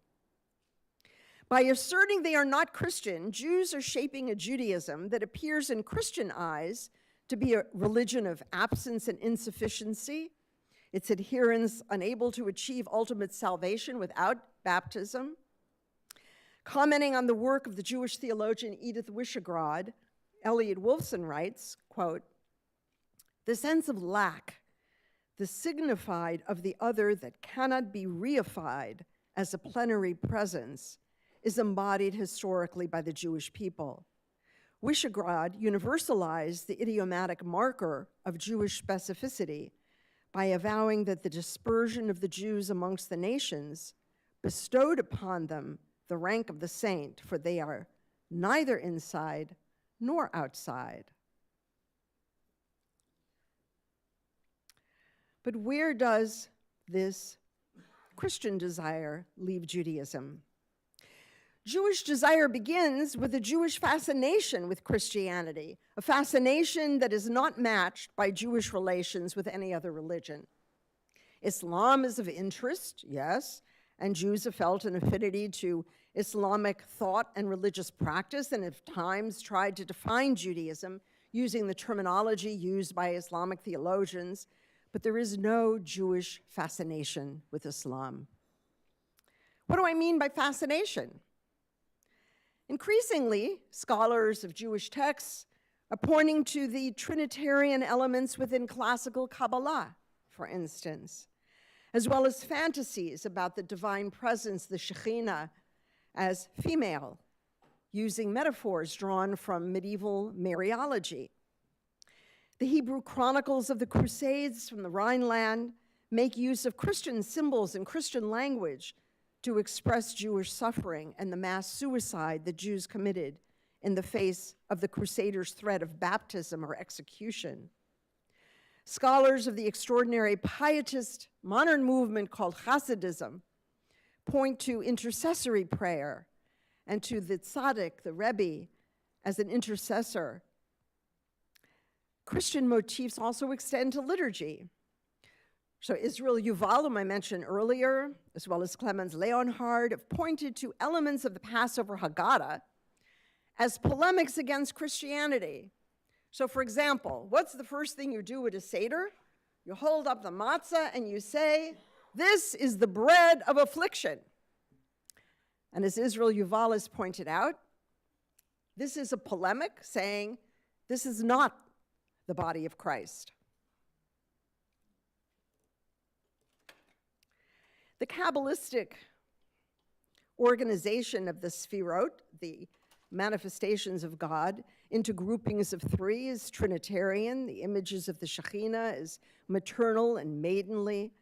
By asserting they are not Christian, Jews are shaping a Judaism that appears in Christian eyes to be a religion of absence and insufficiency, its adherents unable to achieve ultimate salvation without baptism. Commenting on the work of the Jewish theologian Edith Wishograd, Elliot Wolfson writes, quote, "The sense of lack, the signified of the other that cannot be reified as a plenary presence, is embodied historically by the Jewish people. Wishograd universalized the idiomatic marker of Jewish specificity by avowing that the dispersion of the Jews amongst the nations bestowed upon them the rank of the saint, for they are neither inside nor outside." But where does this Christian desire leave Judaism? Jewish desire begins with a Jewish fascination with Christianity, a fascination that is not matched by Jewish relations with any other religion. Islam is of interest, yes, and Jews have felt an affinity to Islamic thought and religious practice, and at times tried to define Judaism using the terminology used by Islamic theologians, but there is no Jewish fascination with Islam. What do I mean by fascination? Increasingly, scholars of Jewish texts are pointing to the Trinitarian elements within classical Kabbalah, for instance, as well as fantasies about the divine presence, the Shekhinah, as female, using metaphors drawn from medieval Mariology. The Hebrew chronicles of the Crusades from the Rhineland make use of Christian symbols and Christian language to express Jewish suffering and the mass suicide that Jews committed in the face of the Crusaders' threat of baptism or execution. Scholars of the extraordinary pietist modern movement called Hasidism point to intercessory prayer and to the tzaddik, the Rebbe, as an intercessor. Christian motifs also extend to liturgy. So Israel Yuval, whom I mentioned earlier, as well as Clemens Leonhard, have pointed to elements of the Passover Haggadah as polemics against Christianity. So for example, what's the first thing you do at a Seder? You hold up the matzah and you say, "This is the bread of affliction." And as Israel Yuval has pointed out, this is a polemic saying, this is not the body of Christ. The Kabbalistic organization of the Sfirot, the manifestations of God, into groupings of three is Trinitarian. The images of the Shekhinah is maternal and maidenly.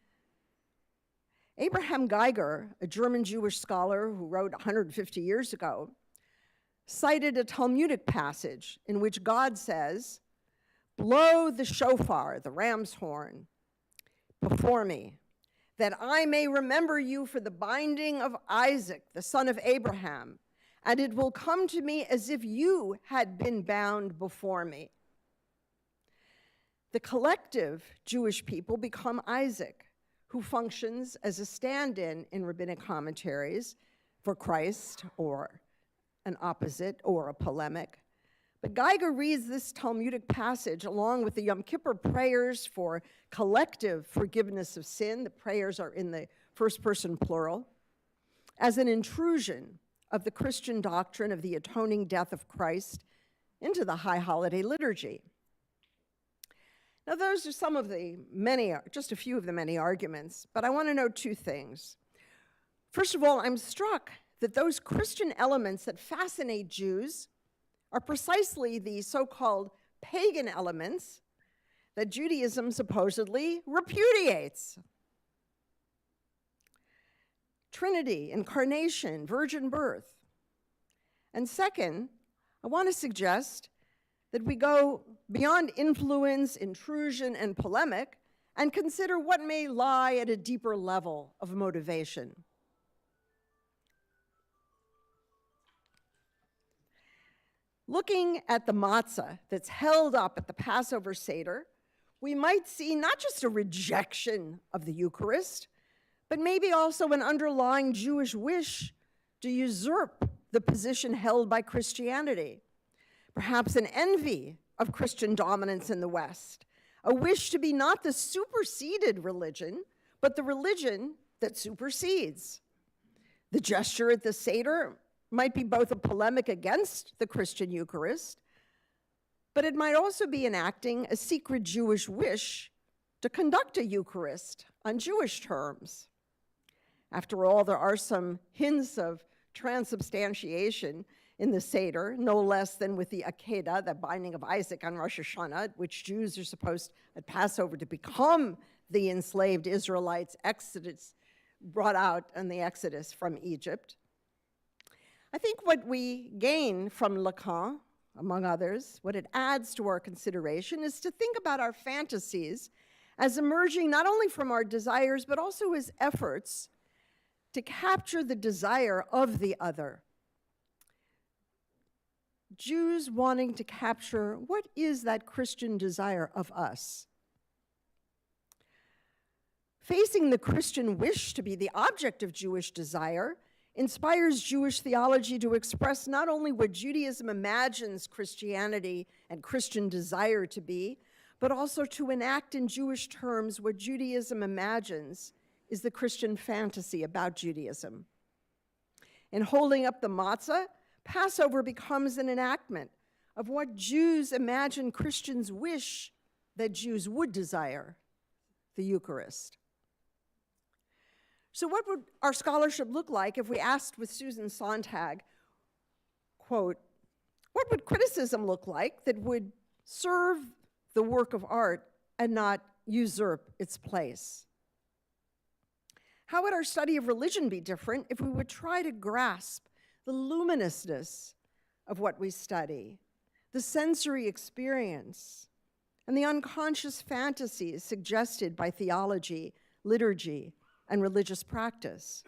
Abraham Geiger, a German Jewish scholar who wrote 150 years ago, cited a Talmudic passage in which God says, "Blow the shofar, the ram's horn, before me, that I may remember you for the binding of Isaac, the son of Abraham, and it will come to me as if you had been bound before me." The collective Jewish people become Isaac, who functions as a stand-in in rabbinic commentaries for Christ or an opposite or a polemic. But Geiger reads this Talmudic passage along with the Yom Kippur prayers for collective forgiveness of sin. The prayers are in the first person plural, as an intrusion of the Christian doctrine of the atoning death of Christ into the high holiday liturgy. Now, those are some of the many, just a few of the many arguments, but I want to note two things. First of all, I'm struck that those Christian elements that fascinate Jews are precisely the so-called pagan elements that Judaism supposedly repudiates. Trinity, incarnation, virgin birth. And second, I want to suggest that we go beyond influence, intrusion, and polemic, and consider what may lie at a deeper level of motivation. Looking at the matzah that's held up at the Passover Seder, we might see not just a rejection of the Eucharist, but maybe also an underlying Jewish wish to usurp the position held by Christianity. Perhaps an envy of Christian dominance in the West, a wish to be not the superseded religion, but the religion that supersedes. The gesture at the Seder might be both a polemic against the Christian Eucharist, but it might also be enacting a secret Jewish wish to conduct a Eucharist on Jewish terms. After all, there are some hints of transubstantiation in the Seder, no less than with the Akedah, the binding of Isaac on Rosh Hashanah, which Jews are supposed at Passover to become the enslaved Israelites brought out in the Exodus from Egypt. I think what we gain from Lacan, among others, what it adds to our consideration is to think about our fantasies as emerging not only from our desires, but also as efforts to capture the desire of the other. Jews wanting to capture what is that Christian desire of us. Facing the Christian wish to be the object of Jewish desire inspires Jewish theology to express not only what Judaism imagines Christianity and Christian desire to be, but also to enact in Jewish terms what Judaism imagines is the Christian fantasy about Judaism. In holding up the matzah, Passover becomes an enactment of what Jews imagine Christians wish that Jews would desire, the Eucharist. So what would our scholarship look like if we asked with Susan Sontag, quote, what would criticism look like that would serve the work of art and not usurp its place? How would our study of religion be different if we would try to grasp the luminousness of what we study, the sensory experience, and the unconscious fantasies suggested by theology, liturgy, and religious practice?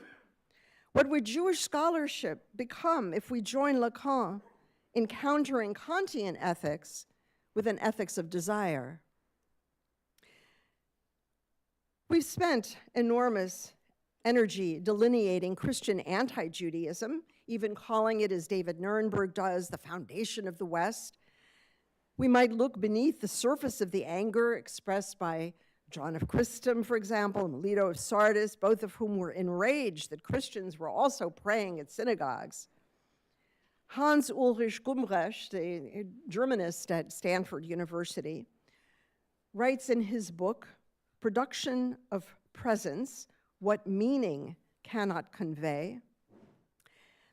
What would Jewish scholarship become if we join Lacan in countering Kantian ethics with an ethics of desire? We've spent enormous energy delineating Christian anti-Judaism, even calling it, as David Nuremberg does, the foundation of the West. We might look beneath the surface of the anger expressed by John of Chrysostom, for example, and Melito of Sardis, both of whom were enraged that Christians were also praying at synagogues. Hans Ulrich Gumbrecht, a Germanist at Stanford University, writes in his book, Production of Presence, What Meaning Cannot Convey,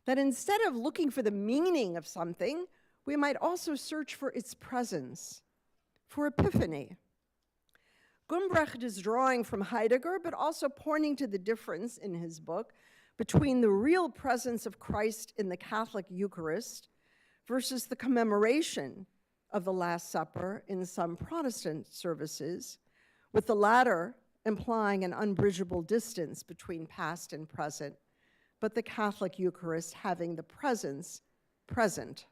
that instead of looking for the meaning of something, we might also search for its presence, for epiphany. Gumbrecht is drawing from Heidegger, but also pointing to the difference in his book between the real presence of Christ in the Catholic Eucharist versus the commemoration of the Last Supper in some Protestant services, with the latter implying an unbridgeable distance between past and present, but the Catholic Eucharist having the presence present.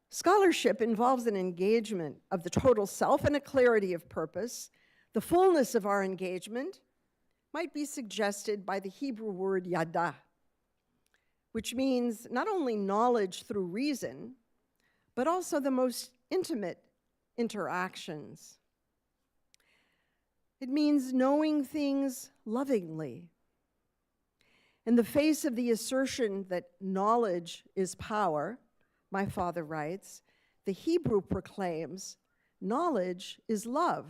Scholarship involves an engagement of the total self and a clarity of purpose. The fullness of our engagement might be suggested by the Hebrew word yada, which means not only knowledge through reason, but also the most intimate interactions. It means knowing things lovingly. In the face of the assertion that knowledge is power, my father writes, the Hebrew proclaims knowledge is love.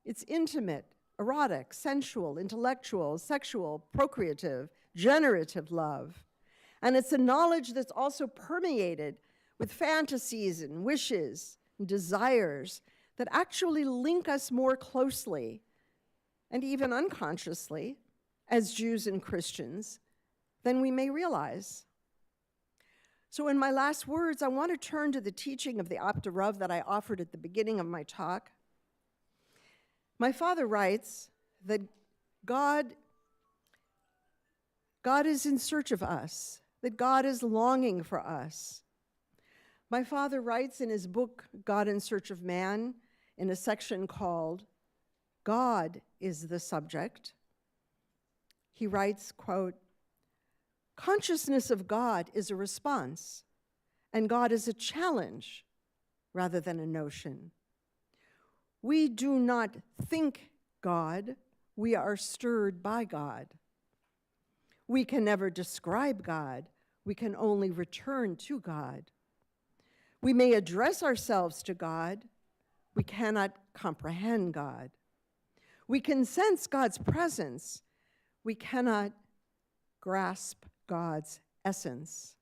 It's intimate, erotic, sensual, intellectual, sexual, procreative, generative love. And it's a knowledge that's also permeated with fantasies and wishes and desires that actually link us more closely and even unconsciously as Jews and Christians than we may realize. So in my last words, I want to turn to the teaching of the Apta Rav that I offered at the beginning of my talk. My father writes that God is in search of us, that God is longing for us. My father writes in his book, God in Search of Man, in a section called God is the Subject. He writes, quote, consciousness of God is a response, and God is a challenge rather than a notion. We do not think God, we are stirred by God. We can never describe God, we can only return to God. We may address ourselves to God, we cannot comprehend God. We can sense God's presence, we cannot grasp God's essence.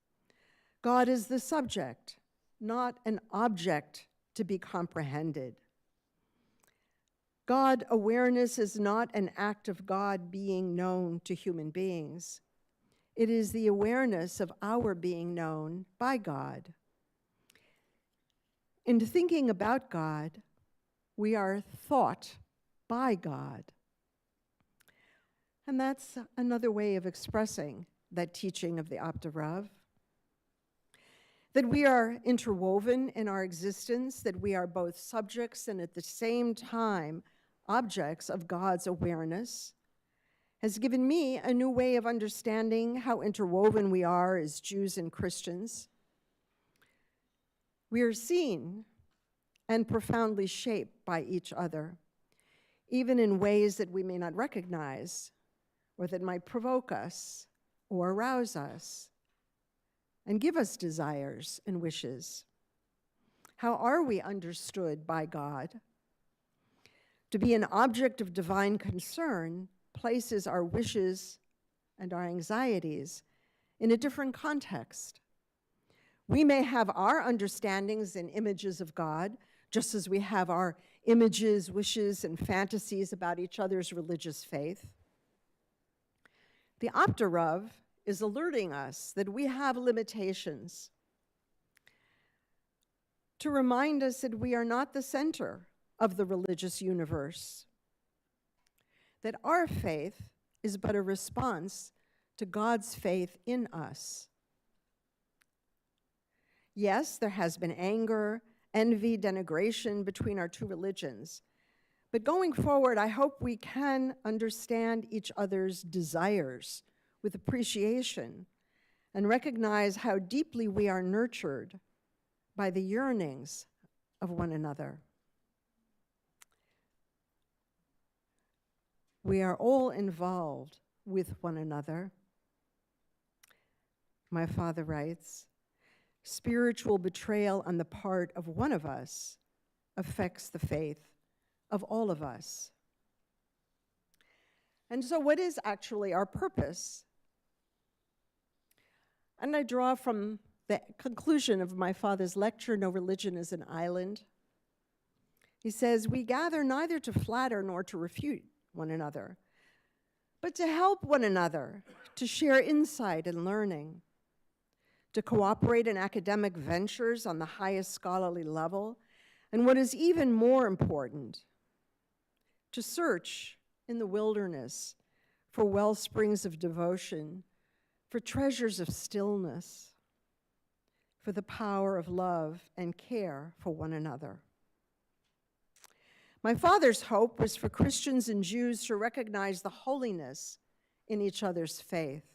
God is the subject, not an object to be comprehended. God awareness is not an act of God being known to human beings. It is the awareness of our being known by God. In thinking about God, we are thought by God. And that's another way of expressing that teaching of the Apta Rav. That we are interwoven in our existence, that we are both subjects and at the same time objects of God's awareness, has given me a new way of understanding how interwoven we are as Jews and Christians. We are seen and profoundly shaped by each other, even in ways that we may not recognize, or that might provoke us or arouse us and give us desires and wishes. How are we understood by God? To be an object of divine concern places our wishes and our anxieties in a different context. We may have our understandings and images of God, just as we have our images, wishes, and fantasies about each other's religious faith. The Opterav is alerting us that we have limitations, to remind us that we are not the center of the religious universe, that our faith is but a response to God's faith in us. Yes, there has been anger, envy, denigration between our two religions, but going forward, I hope we can understand each other's desires with appreciation and recognize how deeply we are nurtured by the yearnings of one another. We are all involved with one another. My father writes, spiritual betrayal on the part of one of us affects the faith of all of us. And so what is actually our purpose? And I draw from the conclusion of my father's lecture, No Religion is an Island. He says, we gather neither to flatter nor to refute one another, but to help one another, to share insight and learning, to cooperate in academic ventures on the highest scholarly level, and what is even more important, to search in the wilderness for well springs of devotion, for treasures of stillness, for the power of love and care for one another. My father's hope was for Christians and Jews to recognize the holiness in each other's faith.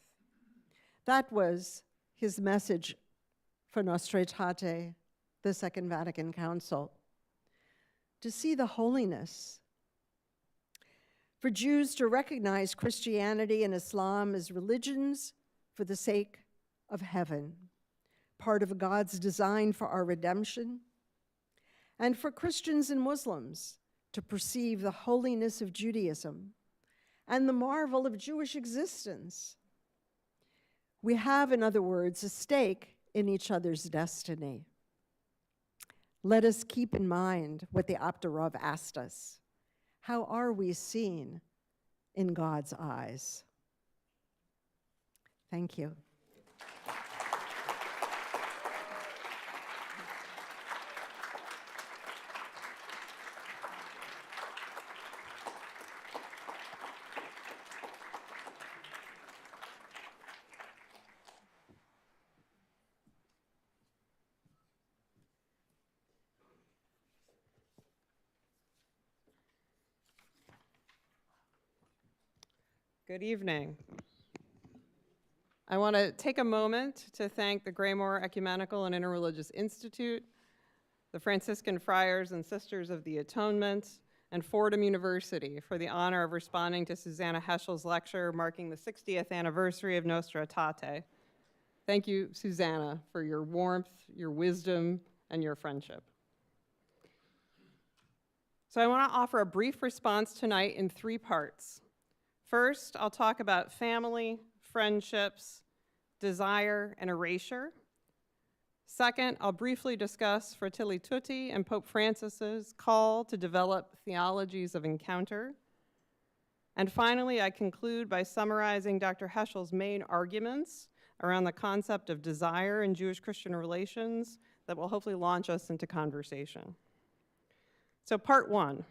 That was his message for Nostra Aetate, the Second Vatican Council, to see the holiness. For Jews to recognize Christianity and Islam as religions for the sake of heaven, part of God's design for our redemption, and for Christians and Muslims to perceive the holiness of Judaism and the marvel of Jewish existence. We have, in other words, a stake in each other's destiny. Let us keep in mind what the Opterav asked us. How are we seen in God's eyes? Thank you. Good evening. I want to take a moment to thank the Graymore Ecumenical and Interreligious Institute, the Franciscan Friars and Sisters of the Atonement, and Fordham University for the honor of responding to Susannah Heschel's lecture marking the 60th anniversary of Nostra Aetate. Thank you, Susannah, for your warmth, your wisdom, and your friendship. So I want to offer a brief response tonight in 3 parts. First, I'll talk about family, friendships, desire, and erasure. Second, I'll briefly discuss Fratelli Tutti and Pope Francis's call to develop theologies of encounter. And finally, I conclude by summarizing Dr. Heschel's main arguments around the concept of desire in Jewish-Christian relations that will hopefully launch us into conversation. So part 1,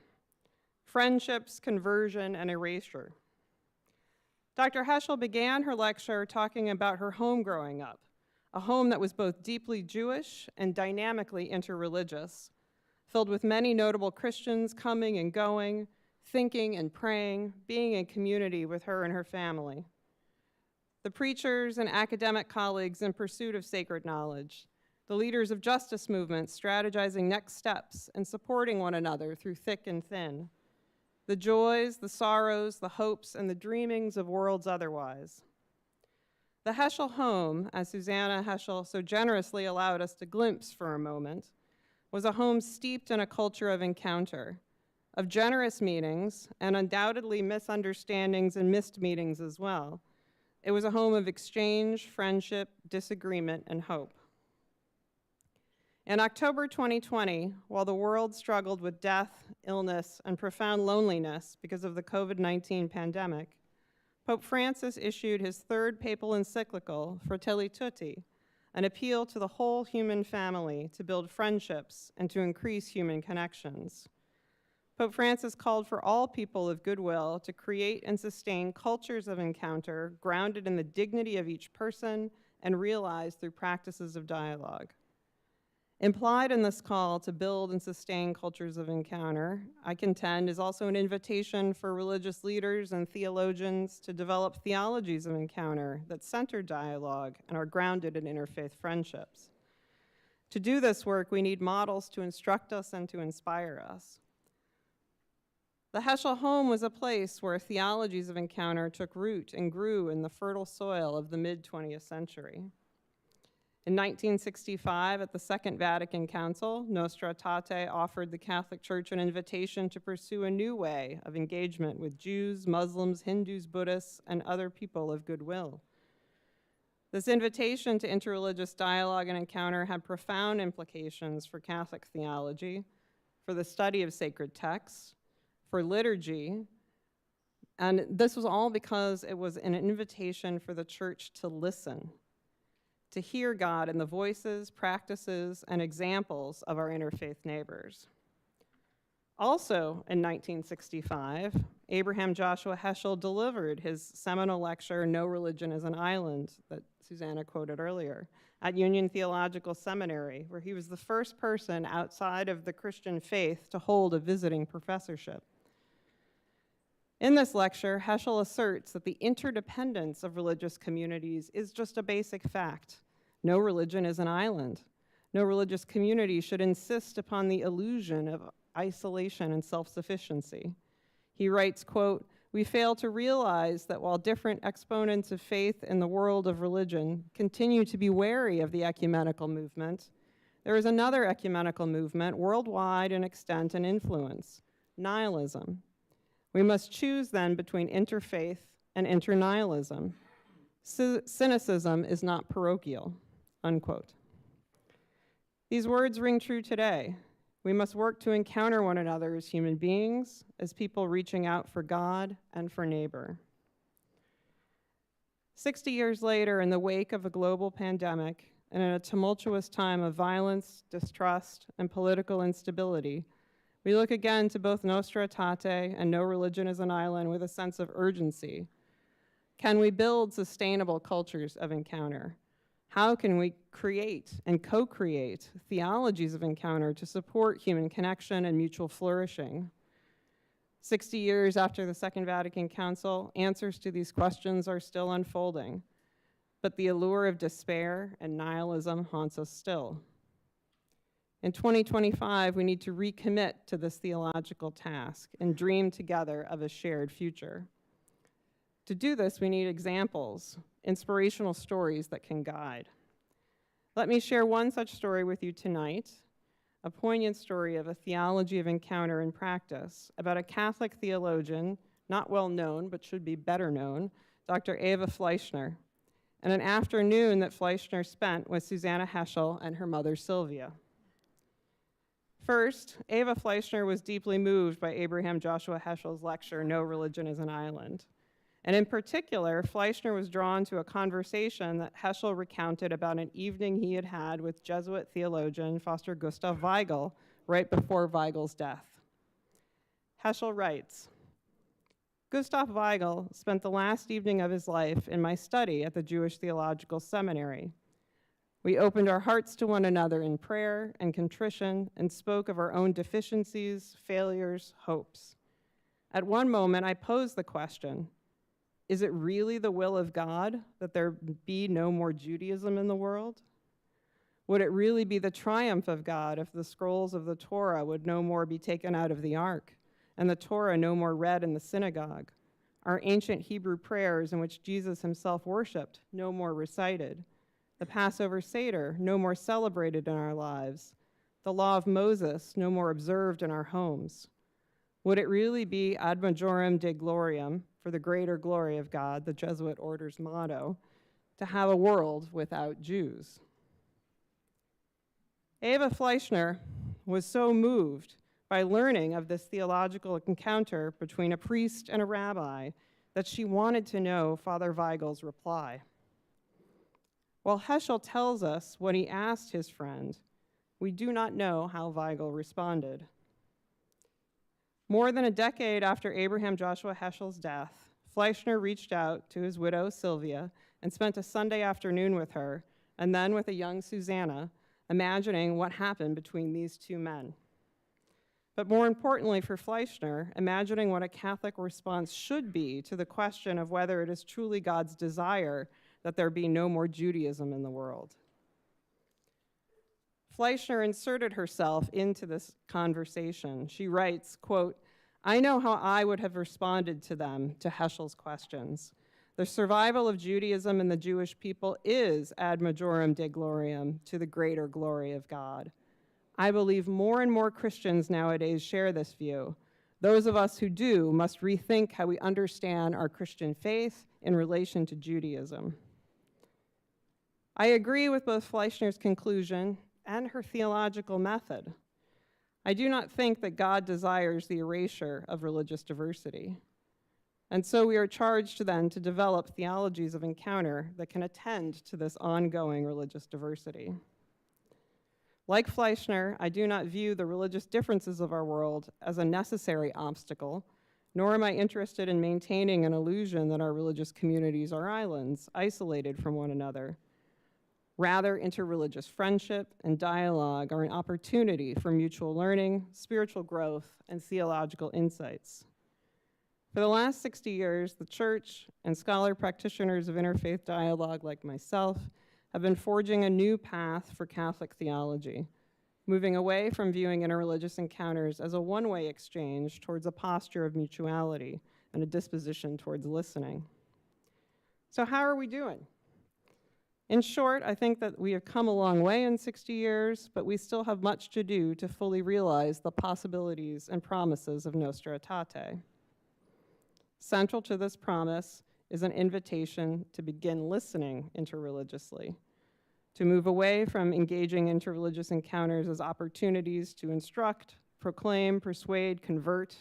friendships, conversion, and erasure. Dr. Heschel began her lecture talking about her home growing up, a home that was both deeply Jewish and dynamically interreligious, filled with many notable Christians coming and going, thinking and praying, being in community with her and her family. The preachers and academic colleagues in pursuit of sacred knowledge, the leaders of justice movements strategizing next steps and supporting one another through thick and thin, the joys, the sorrows, the hopes, and the dreamings of worlds otherwise. The Heschel home, as Susannah Heschel so generously allowed us to glimpse for a moment, was a home steeped in a culture of encounter, of generous meetings, and undoubtedly misunderstandings and missed meetings as well. It was a home of exchange, friendship, disagreement, and hope. In October 2020, while the world struggled with death, illness, and profound loneliness because of the COVID-19 pandemic, Pope Francis issued his third papal encyclical, Fratelli Tutti, an appeal to the whole human family to build friendships and to increase human connections. Pope Francis called for all people of goodwill to create and sustain cultures of encounter grounded in the dignity of each person and realized through practices of dialogue. Implied in this call to build and sustain cultures of encounter, I contend, is also an invitation for religious leaders and theologians to develop theologies of encounter that center dialogue and are grounded in interfaith friendships. To do this work, we need models to instruct us and to inspire us. The Heschel home was a place where theologies of encounter took root and grew in the fertile soil of the mid-20th century. In 1965, at the Second Vatican Council, Nostra Aetate offered the Catholic Church an invitation to pursue a new way of engagement with Jews, Muslims, Hindus, Buddhists, and other people of goodwill. This invitation to interreligious dialogue and encounter had profound implications for Catholic theology, for the study of sacred texts, for liturgy, and this was all because it was an invitation for the church to listen, to hear God in the voices, practices, and examples of our interfaith neighbors. Also in 1965, Abraham Joshua Heschel delivered his seminal lecture, No Religion is an Island, that Susannah quoted earlier, at Union Theological Seminary, where he was the first person outside of the Christian faith to hold a visiting professorship. In this lecture, Heschel asserts that the interdependence of religious communities is just a basic fact. No religion is an island. No religious community should insist upon the illusion of isolation and self-sufficiency. He writes, quote, "We fail to realize that while different exponents of faith in the world of religion continue to be wary of the ecumenical movement, there is another ecumenical movement worldwide in extent and influence, nihilism. We must choose then between interfaith and internihilism. Cynicism is not parochial," unquote. These words ring true today. We must work to encounter one another as human beings, as people reaching out for God and for neighbor. 60 years later, in the wake of a global pandemic and in a tumultuous time of violence, distrust, and political instability, we look again to both Nostra Aetate and No Religion is an Island with a sense of urgency. Can we build sustainable cultures of encounter? How can we create and co-create theologies of encounter to support human connection and mutual flourishing? 60 years after the Second Vatican Council, answers to these questions are still unfolding, but the allure of despair and nihilism haunts us still. In 2025, we need to recommit to this theological task and dream together of a shared future. To do this, we need examples, inspirational stories that can guide. Let me share one such story with you tonight, a poignant story of a theology of encounter and practice about a Catholic theologian, not well known, but should be better known, Dr. Eva Fleischner, and an afternoon that Fleischner spent with Susannah Heschel and her mother Sylvia. First, Eva Fleischner was deeply moved by Abraham Joshua Heschel's lecture, No Religion is an Island. And in particular, Fleischner was drawn to a conversation that Heschel recounted about an evening he had had with Jesuit theologian Foster Gustav Weigel right before Weigel's death. Heschel writes, "Gustav Weigel spent the last evening of his life in my study at the Jewish Theological Seminary. We opened our hearts to one another in prayer and contrition and spoke of our own deficiencies, failures, hopes. At one moment, I posed the question, is it really the will of God that there be no more Judaism in the world? Would it really be the triumph of God if the scrolls of the Torah would no more be taken out of the ark, and the Torah no more read in the synagogue, our ancient Hebrew prayers in which Jesus himself worshiped no more recited, the Passover Seder no more celebrated in our lives, the law of Moses no more observed in our homes? Would it really be ad majorem Dei gloriam, for the greater glory of God, the Jesuit order's motto, to have a world without Jews? Eva Fleischner was so moved by learning of this theological encounter between a priest and a rabbi that she wanted to know Father Weigel's reply. While Heschel tells us what he asked his friend, we do not know how Weigel responded. More than a decade after Abraham Joshua Heschel's death, Fleischner reached out to his widow, Sylvia, and spent a Sunday afternoon with her, and then with a young Susannah, imagining what happened between these two men. But more importantly for Fleischner, imagining what a Catholic response should be to the question of whether it is truly God's desire that there be no more Judaism in the world. Fleischner inserted herself into this conversation. She writes, quote, "I know how I would have responded to them, to Heschel's questions. The survival of Judaism and the Jewish people is ad majorem Dei gloriam, to the greater glory of God. I believe more and more Christians nowadays share this view. Those of us who do must rethink how we understand our Christian faith in relation to Judaism." I agree with both Fleischner's conclusion and her theological method. I do not think that God desires the erasure of religious diversity. And so we are charged then to develop theologies of encounter that can attend to this ongoing religious diversity. Like Fleischner, I do not view the religious differences of our world as a necessary obstacle, nor am I interested in maintaining an illusion that our religious communities are islands, isolated from one another. Rather, interreligious friendship and dialogue are an opportunity for mutual learning, spiritual growth, and theological insights. For the last 60 years, the Church and scholar practitioners of interfaith dialogue like myself have been forging a new path for Catholic theology, moving away from viewing interreligious encounters as a one-way exchange towards a posture of mutuality and a disposition towards listening. So how are we doing? In short, I think that we have come a long way in 60 years, but we still have much to do to fully realize the possibilities and promises of Nostra Aetate. Central to this promise is an invitation to begin listening interreligiously, to move away from engaging interreligious encounters as opportunities to instruct, proclaim, persuade, convert.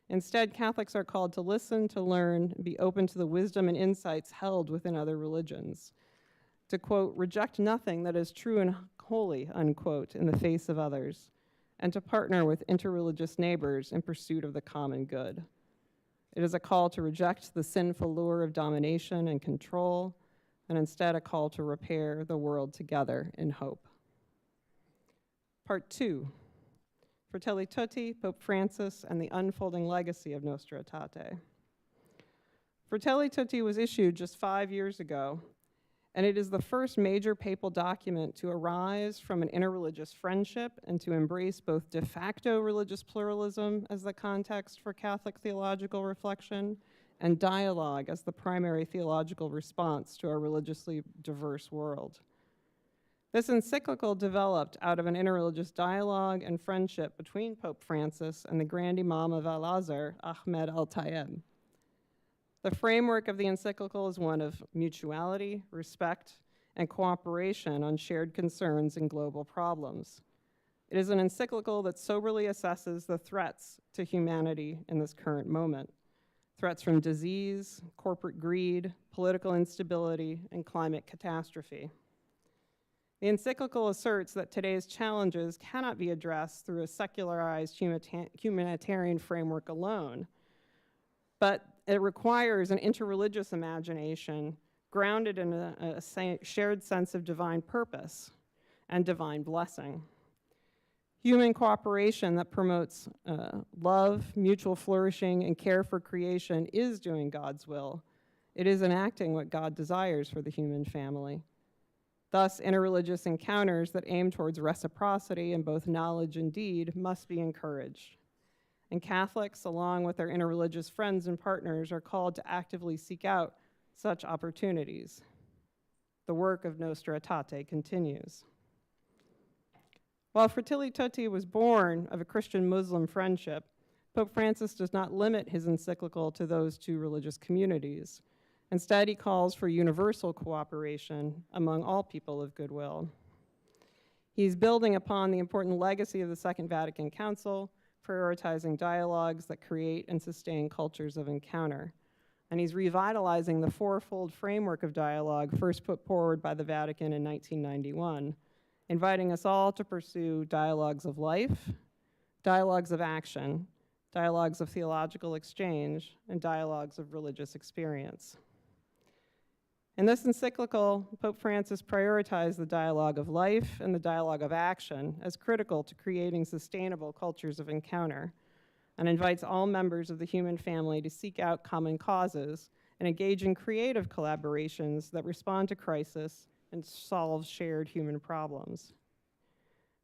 Instead, Catholics are called to listen, to learn, be open to the wisdom and insights held within other religions, to, quote, reject nothing that is true and holy, unquote, in the face of others, and to partner with interreligious neighbors in pursuit of the common good. It is a call to reject the sinful lure of domination and control, and instead a call to repair the world together in hope. Part 2, Fratelli Tutti, Pope Francis, and the unfolding legacy of Nostra Aetate. Fratelli Tutti was issued just 5 years ago, and it is the first major papal document to arise from an interreligious friendship and to embrace both de facto religious pluralism as the context for Catholic theological reflection and dialogue as the primary theological response to our religiously diverse world. This encyclical developed out of an interreligious dialogue and friendship between Pope Francis and the Grand Imam of Al-Azhar, Ahmed Al-Tayeb. The framework of the encyclical is one of mutuality, respect, and cooperation on shared concerns and global problems. It is an encyclical that soberly assesses the threats to humanity in this current moment. Threats from disease, corporate greed, political instability, and climate catastrophe. The encyclical asserts that today's challenges cannot be addressed through a secularized humanitarian framework alone, but it requires an interreligious imagination grounded in a shared sense of divine purpose and divine blessing. Human cooperation that promotes love, mutual flourishing, and care for creation is doing God's will. It is enacting what God desires for the human family. Thus, interreligious encounters that aim towards reciprocity in both knowledge and deed must be encouraged. And Catholics, along with their interreligious friends and partners, are called to actively seek out such opportunities. The work of Nostra Aetate continues. While Fratelli Tutti was born of a Christian-Muslim friendship, Pope Francis does not limit his encyclical to those two religious communities. Instead, he calls for universal cooperation among all people of goodwill. He's building upon the important legacy of the Second Vatican Council, prioritizing dialogues that create and sustain cultures of encounter. And he's revitalizing the fourfold framework of dialogue first put forward by the Vatican in 1991, inviting us all to pursue dialogues of life, dialogues of action, dialogues of theological exchange, and dialogues of religious experience. In this encyclical, Pope Francis prioritized the dialogue of life and the dialogue of action as critical to creating sustainable cultures of encounter, and invites all members of the human family to seek out common causes and engage in creative collaborations that respond to crisis and solve shared human problems.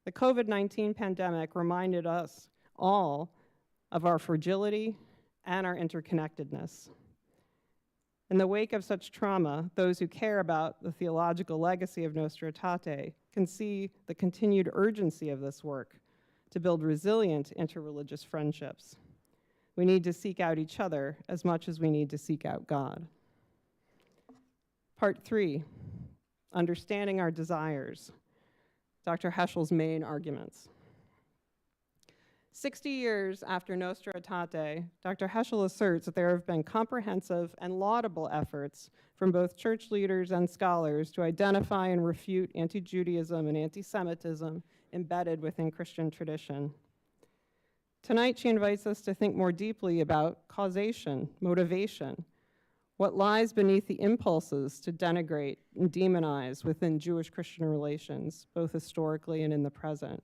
The COVID-19 pandemic reminded us all of our fragility and our interconnectedness. In the wake of such trauma, those who care about the theological legacy of Nostra Aetate can see the continued urgency of this work to build resilient interreligious friendships. We need to seek out each other as much as we need to seek out God. Part 3, understanding our desires. Dr. Heschel's main arguments. 60 years after Nostra Aetate, Dr. Heschel asserts that there have been comprehensive and laudable efforts from both church leaders and scholars to identify and refute anti-Judaism and anti-Semitism embedded within Christian tradition. Tonight, she invites us to think more deeply about causation, motivation, what lies beneath the impulses to denigrate and demonize within Jewish-Christian relations, both historically and in the present.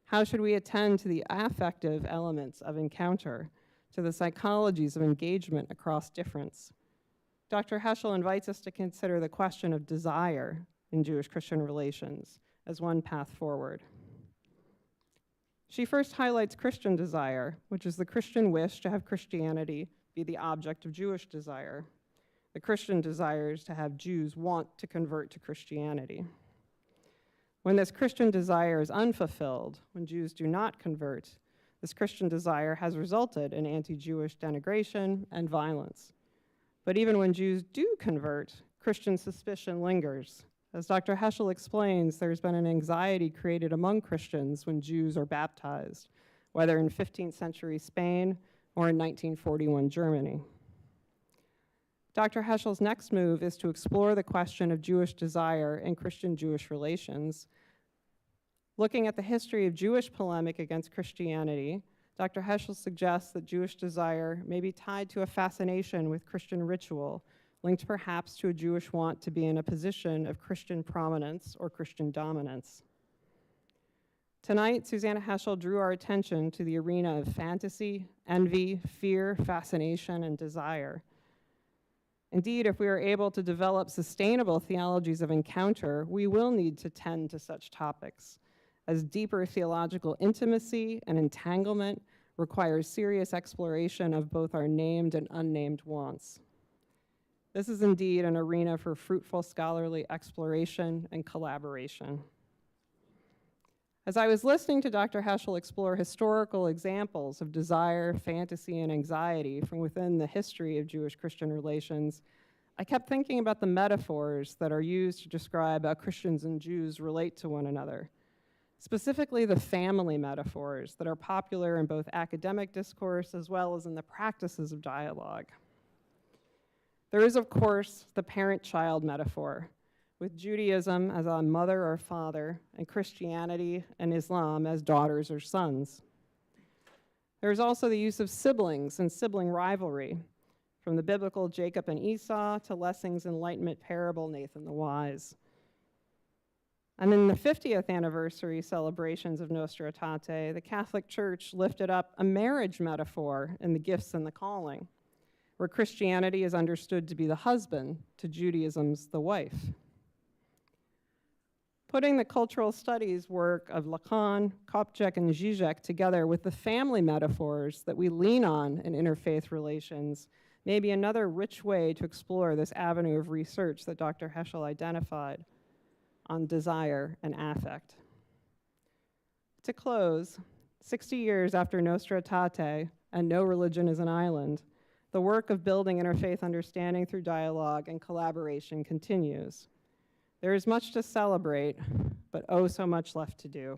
How should we attend to the affective elements of encounter, to the psychologies of engagement across difference? Dr. Heschel invites us to consider the question of desire in Jewish-Christian relations as one path forward. She first highlights Christian desire, which is the Christian wish to have Christianity be the object of Jewish desire. The Christian desires to have Jews want to convert to Christianity. When this Christian desire is unfulfilled, when Jews do not convert, this Christian desire has resulted in anti-Jewish denigration and violence. But even when Jews do convert, Christian suspicion lingers. As Dr. Heschel explains, there's been an anxiety created among Christians when Jews are baptized, whether in 15th century Spain or in 1941 Germany. Dr. Heschel's next move is to explore the question of Jewish desire and Christian-Jewish relations. Looking at the history of Jewish polemic against Christianity, Dr. Heschel suggests that Jewish desire may be tied to a fascination with Christian ritual, linked perhaps to a Jewish want to be in a position of Christian prominence or Christian dominance. Tonight, Susannah Heschel drew our attention to the arena of fantasy, envy, fear, fascination, and desire. Indeed, if we are able to develop sustainable theologies of encounter, we will need to tend to such topics, as deeper theological intimacy and entanglement requires serious exploration of both our named and unnamed wants. This is indeed an arena for fruitful scholarly exploration and collaboration. As I was listening to Dr. Heschel explore historical examples of desire, fantasy, and anxiety from within the history of Jewish-Christian relations, I kept thinking about the metaphors that are used to describe how Christians and Jews relate to one another, specifically the family metaphors that are popular in both academic discourse as well as in the practices of dialogue. There is, of course, the parent-child metaphor, with Judaism as a mother or father, and Christianity and Islam as daughters or sons. There is also the use of siblings and sibling rivalry, from the biblical Jacob and Esau to Lessing's Enlightenment parable, Nathan the Wise. And in the 50th anniversary celebrations of Nostra Aetate, the Catholic Church lifted up a marriage metaphor in the gifts and the calling, where Christianity is understood to be the husband to Judaism's the wife. Putting the cultural studies work of Lacan, Kopchak, and Zizek together with the family metaphors that we lean on in interfaith relations may be another rich way to explore this avenue of research that Dr. Heschel identified on desire and affect. To close, 60 years after Nostra Aetate and No Religion is an Island, the work of building interfaith understanding through dialogue and collaboration continues. There is much to celebrate, but oh so much left to do.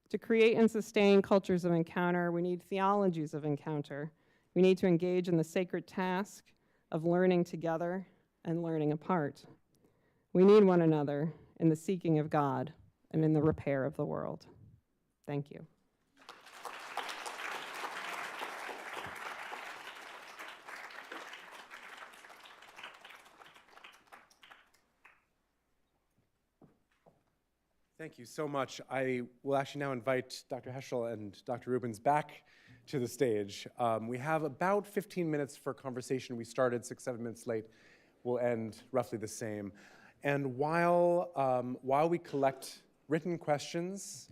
To create and sustain cultures of encounter, we need theologies of encounter. We need to engage in the sacred task of learning together and learning apart. We need one another in the seeking of God and in the repair of the world. Thank you. Thank you so much. I will actually now invite Dr. Heschel and Dr. Rubens back to the stage. We have about 15 minutes for conversation. We started 6-7 minutes late. We'll end roughly the same. And while we collect written questions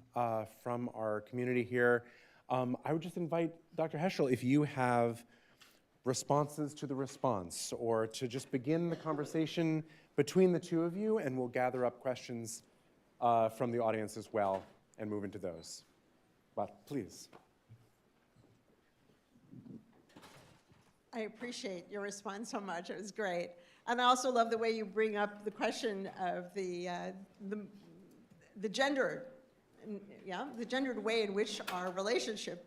from our community here, I would just invite Dr. Heschel, if you have responses to the response, or to just begin the conversation between the two of you, and we'll gather up questions from the audience as well and move into those. But please. I appreciate your response so much. It was great. And I also love the way you bring up the question of the gendered, the gendered way in which our relationship,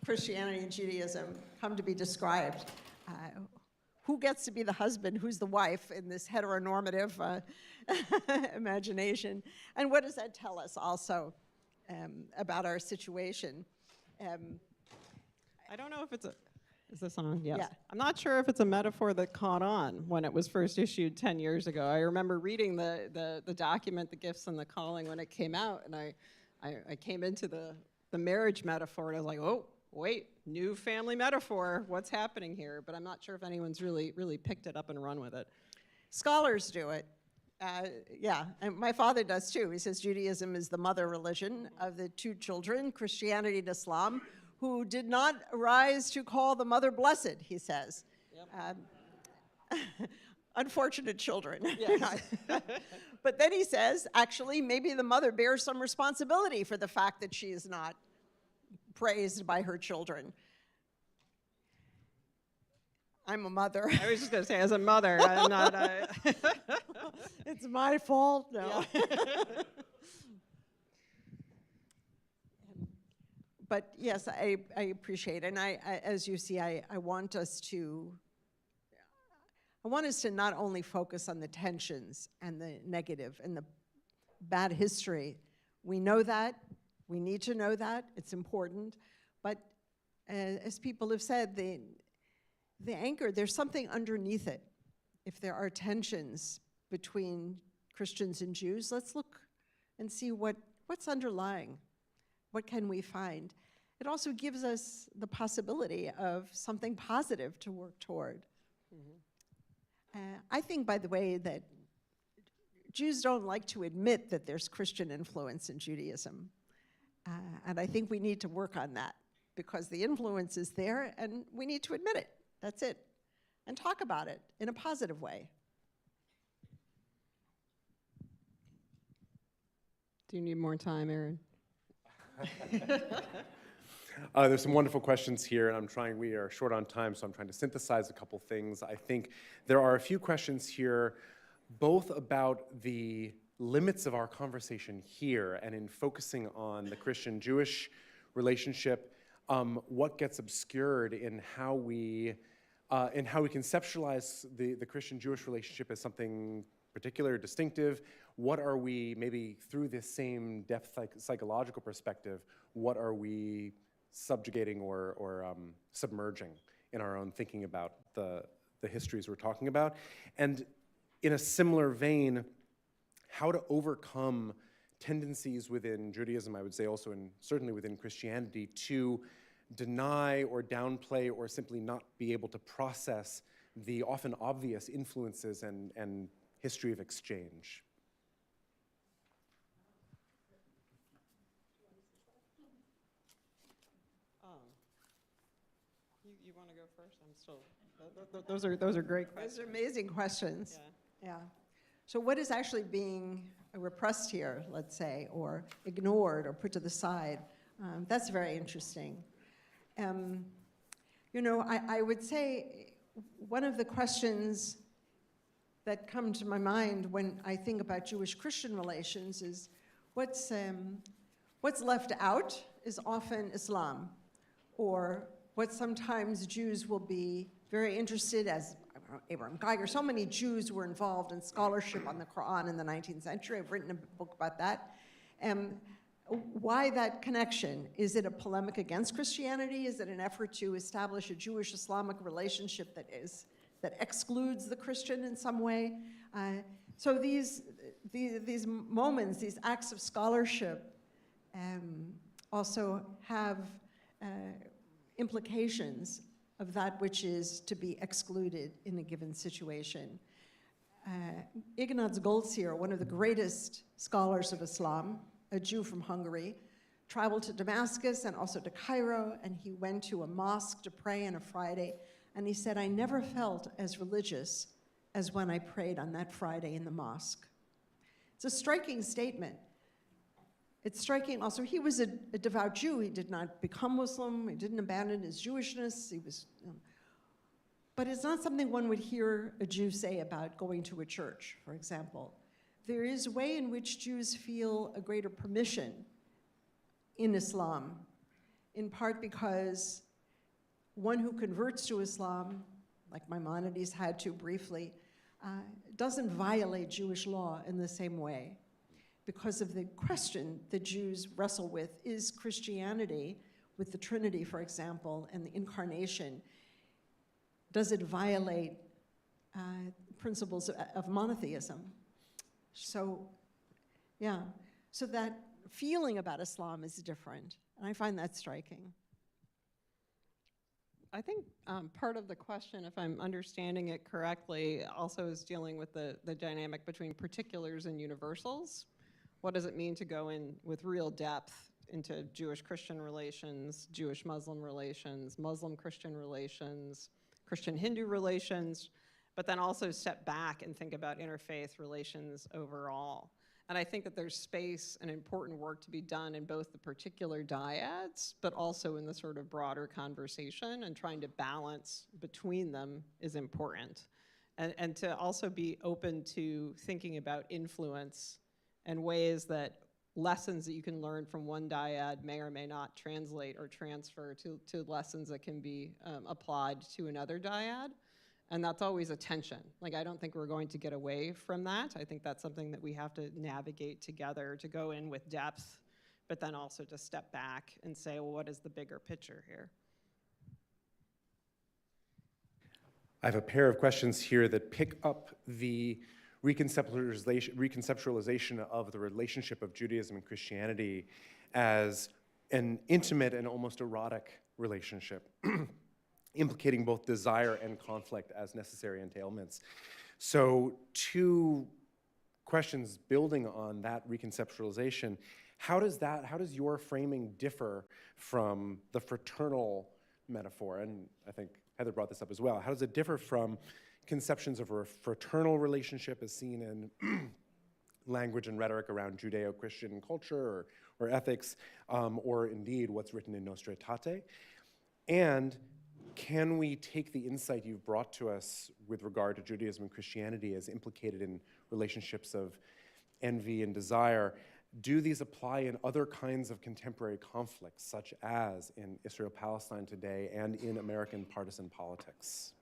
Christianity and Judaism, come to be described. Who gets to be the husband? Who's the wife in this heteronormative imagination? And what does that tell us also about our situation? I don't know if it's a, is this on? Yes. Yeah. I'm not sure if it's a metaphor that caught on when it was first issued 10 years ago. I remember reading the document, The Gifts and the Calling, when it came out, and I came into the marriage metaphor, and I was like, oh, wait, new family metaphor, what's happening here? But I'm not sure if anyone's really picked it up and run with it. Scholars do it. Yeah, and my father does too. He says Judaism is the mother religion of the two children, Christianity and Islam, who did not arise to call the mother blessed, he says. Yep. Unfortunate children. Yes. But then he says, actually, maybe the mother bears some responsibility for the fact that she is not praised by her children. I'm a mother. I was just going to say, as a mother, I'm not It's my fault? No. Yeah. But yes, I appreciate it. And I, as you see, I want us to not only focus on the tensions and the negative and the bad history. We know that. We need to know that. It's important. But as people have said, the anchor, there's something underneath it. If there are tensions between Christians and Jews, let's look and see what's underlying. What can we find? It also gives us the possibility of something positive to work toward. Mm-hmm. I think, by the way, that Jews don't like to admit that there's Christian influence in Judaism. And I think we need to work on that, because the influence is there and we need to admit it. That's it. And talk about it in a positive way. Do you need more time, Erin? There's some wonderful questions here, and we are short on time, so I'm trying to synthesize a couple things. I think there are a few questions here, both about the limits of our conversation here and in focusing on the Christian-Jewish relationship, what gets obscured in how we conceptualize the Christian-Jewish relationship as something particular, distinctive. What are we, maybe through this same depth psychological perspective, what are we subjugating or submerging in our own thinking about the histories we're talking about? And in a similar vein, how to overcome tendencies within Judaism, I would say also, and certainly within Christianity, to deny or downplay or simply not be able to process the often obvious influences and history of exchange. You want to go first? I'm still. Those are great questions. Those are amazing questions. Yeah. Yeah. So what is actually being repressed here, let's say, or ignored or put to the side? That's very interesting. You know, I would say one of the questions that come to my mind when I think about Jewish-Christian relations is what's left out is often Islam, or what sometimes Jews will be very interested, as Abraham Geiger, so many Jews were involved in scholarship on the Quran in the 19th century. I've written a book about that. Why that connection? Is it a polemic against Christianity? Is it an effort to establish a Jewish-Islamic relationship that excludes the Christian in some way? So these moments, these acts of scholarship also have implications of that which is to be excluded in a given situation. Ignaz Goldziher, one of the greatest scholars of Islam, a Jew from Hungary, traveled to Damascus and also to Cairo, and he went to a mosque to pray on a Friday, and he said, "I never felt as religious as when I prayed on that Friday in the mosque." It's a striking statement. It's striking also, he was a devout Jew. He did not become Muslim. He didn't abandon his Jewishness. He was, but it's not something one would hear a Jew say about going to a church, for example. There is a way in which Jews feel a greater permission in Islam, in part because one who converts to Islam, like Maimonides had to briefly, doesn't violate Jewish law in the same way. Because of the question that Jews wrestle with, is Christianity, with the Trinity, for example, and the incarnation, does it violate principles of monotheism? So, yeah, so that feeling about Islam is different, and I find that striking. I think part of the question, if I'm understanding it correctly, also is dealing with the dynamic between particulars and universals. What does it mean to go in with real depth into Jewish-Christian relations, Jewish-Muslim relations, Muslim-Christian relations, Christian-Hindu relations, but then also step back and think about interfaith relations overall. And I think that there's space and important work to be done in both the particular dyads, but also in the sort of broader conversation, and trying to balance between them is important. And to also be open to thinking about influence and ways that lessons that you can learn from one dyad may or may not translate or transfer to lessons that can be applied to another dyad. And that's always a tension. Like, I don't think we're going to get away from that. I think that's something that we have to navigate together, to go in with depth, but then also to step back and say, well, what is the bigger picture here? I have a pair of questions here that pick up the reconceptualization of the relationship of Judaism and Christianity as an intimate and almost erotic relationship, implicating both desire and conflict as necessary entailments. So, two questions building on that reconceptualization. How does your framing differ from the fraternal metaphor? And I think Heather brought this up as well. How does it differ from conceptions of a fraternal relationship as seen in language and rhetoric around Judeo-Christian culture or ethics, or indeed what's written in Nostra Aetate? And can we take the insight you've brought to us with regard to Judaism and Christianity as implicated in relationships of envy and desire? Do these apply in other kinds of contemporary conflicts, such as in Israel-Palestine today and in American partisan politics?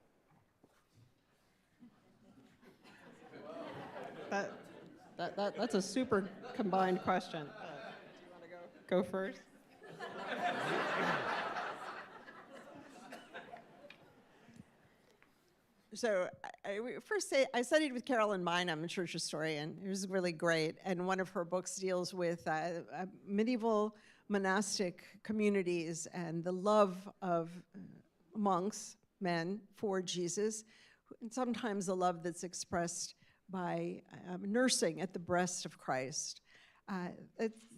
That's a super combined question. Do you want to go first? So first say, I studied with Carolyn Mine, I'm a church historian. It was really great. And one of her books deals with medieval monastic communities and the love of monks, men, for Jesus, and sometimes the love that's expressed by nursing at the breast of Christ.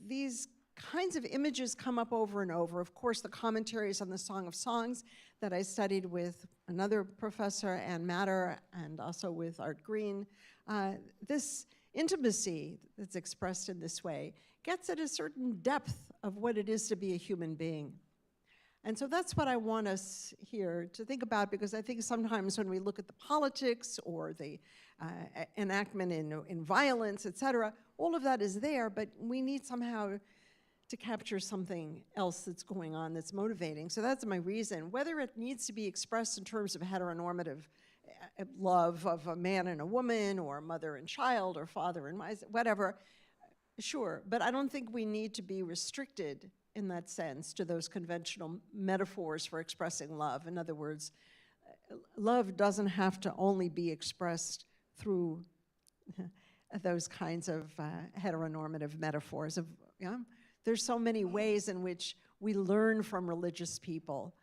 These kinds of images come up over and over. Of course, the commentaries on the Song of Songs that I studied with another professor, Ann Matter, and also with Art Green. This intimacy that's expressed in this way gets at a certain depth of what it is to be a human being. And so that's what I want us here to think about, because I think sometimes when we look at the politics or the enactment in violence, et cetera, all of that is there, but we need somehow to capture something else that's going on that's motivating. So that's my reason. Whether it needs to be expressed in terms of heteronormative love of a man and a woman, or mother and child, or father and whatever, sure. But I don't think we need to be restricted in that sense to those conventional metaphors for expressing love. In other words, love doesn't have to only be expressed through those kinds of heteronormative metaphors. There's so many ways in which we learn from religious people,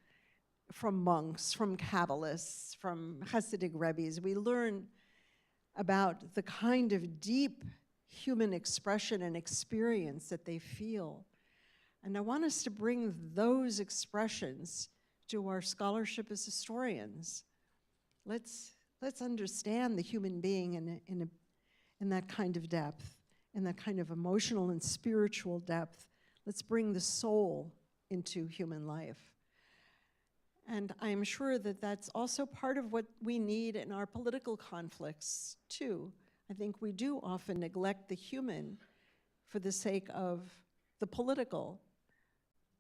from monks, from Kabbalists, from Hasidic Rebbes. We learn about the kind of deep human expression and experience that they feel. And I want us to bring those expressions to our scholarship as historians. Let's understand the human being in that kind of depth, in that kind of emotional and spiritual depth. Let's bring the soul into human life. And I am sure that that's also part of what we need in our political conflicts, too. I think we do often neglect the human for the sake of the political,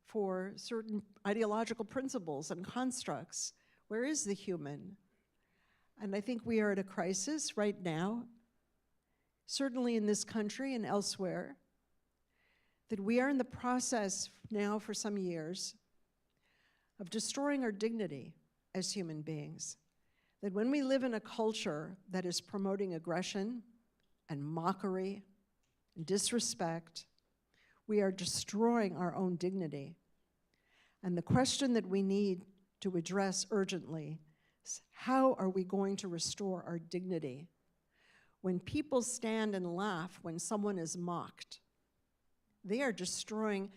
for certain ideological principles and constructs. Where is the human? And I think we are at a crisis right now, certainly in this country and elsewhere, that we are in the process now for some years of destroying our dignity as human beings. That when we live in a culture that is promoting aggression and mockery and disrespect, we are destroying our own dignity. And the question that we need to address urgently is, how are we going to restore our dignity? When people stand and laugh when someone is mocked, they are destroying,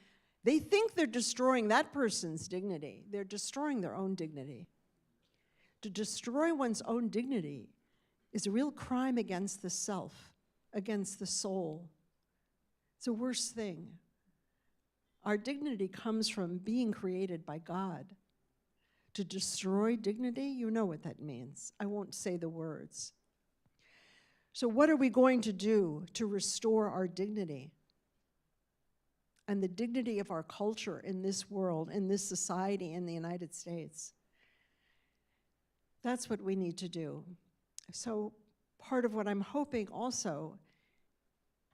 they think they're destroying that person's dignity. They're destroying their own dignity. To destroy one's own dignity is a real crime against the self, against the soul. It's a worse thing. Our dignity comes from being created by God. To destroy dignity, you know what that means. I won't say the words. So what are we going to do to restore our dignity and the dignity of our culture in this world, in this society, in the United States? That's what we need to do. So part of what I'm hoping also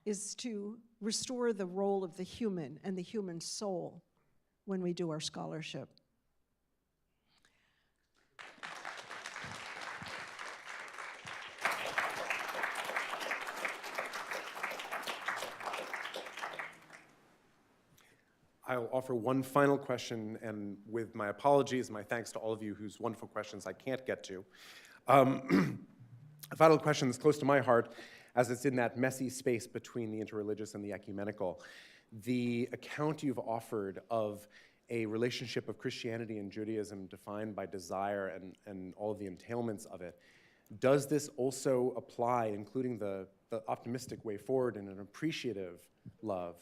is to restore the role of the human and the human soul when we do our scholarship. I'll offer one final question, and with my apologies, my thanks to all of you whose wonderful questions I can't get to. A final question that's close to my heart, as it's in that messy space between the interreligious and the ecumenical. The account you've offered of a relationship of Christianity and Judaism defined by desire and all of the entailments of it, does this also apply, including the optimistic way forward and an appreciative love?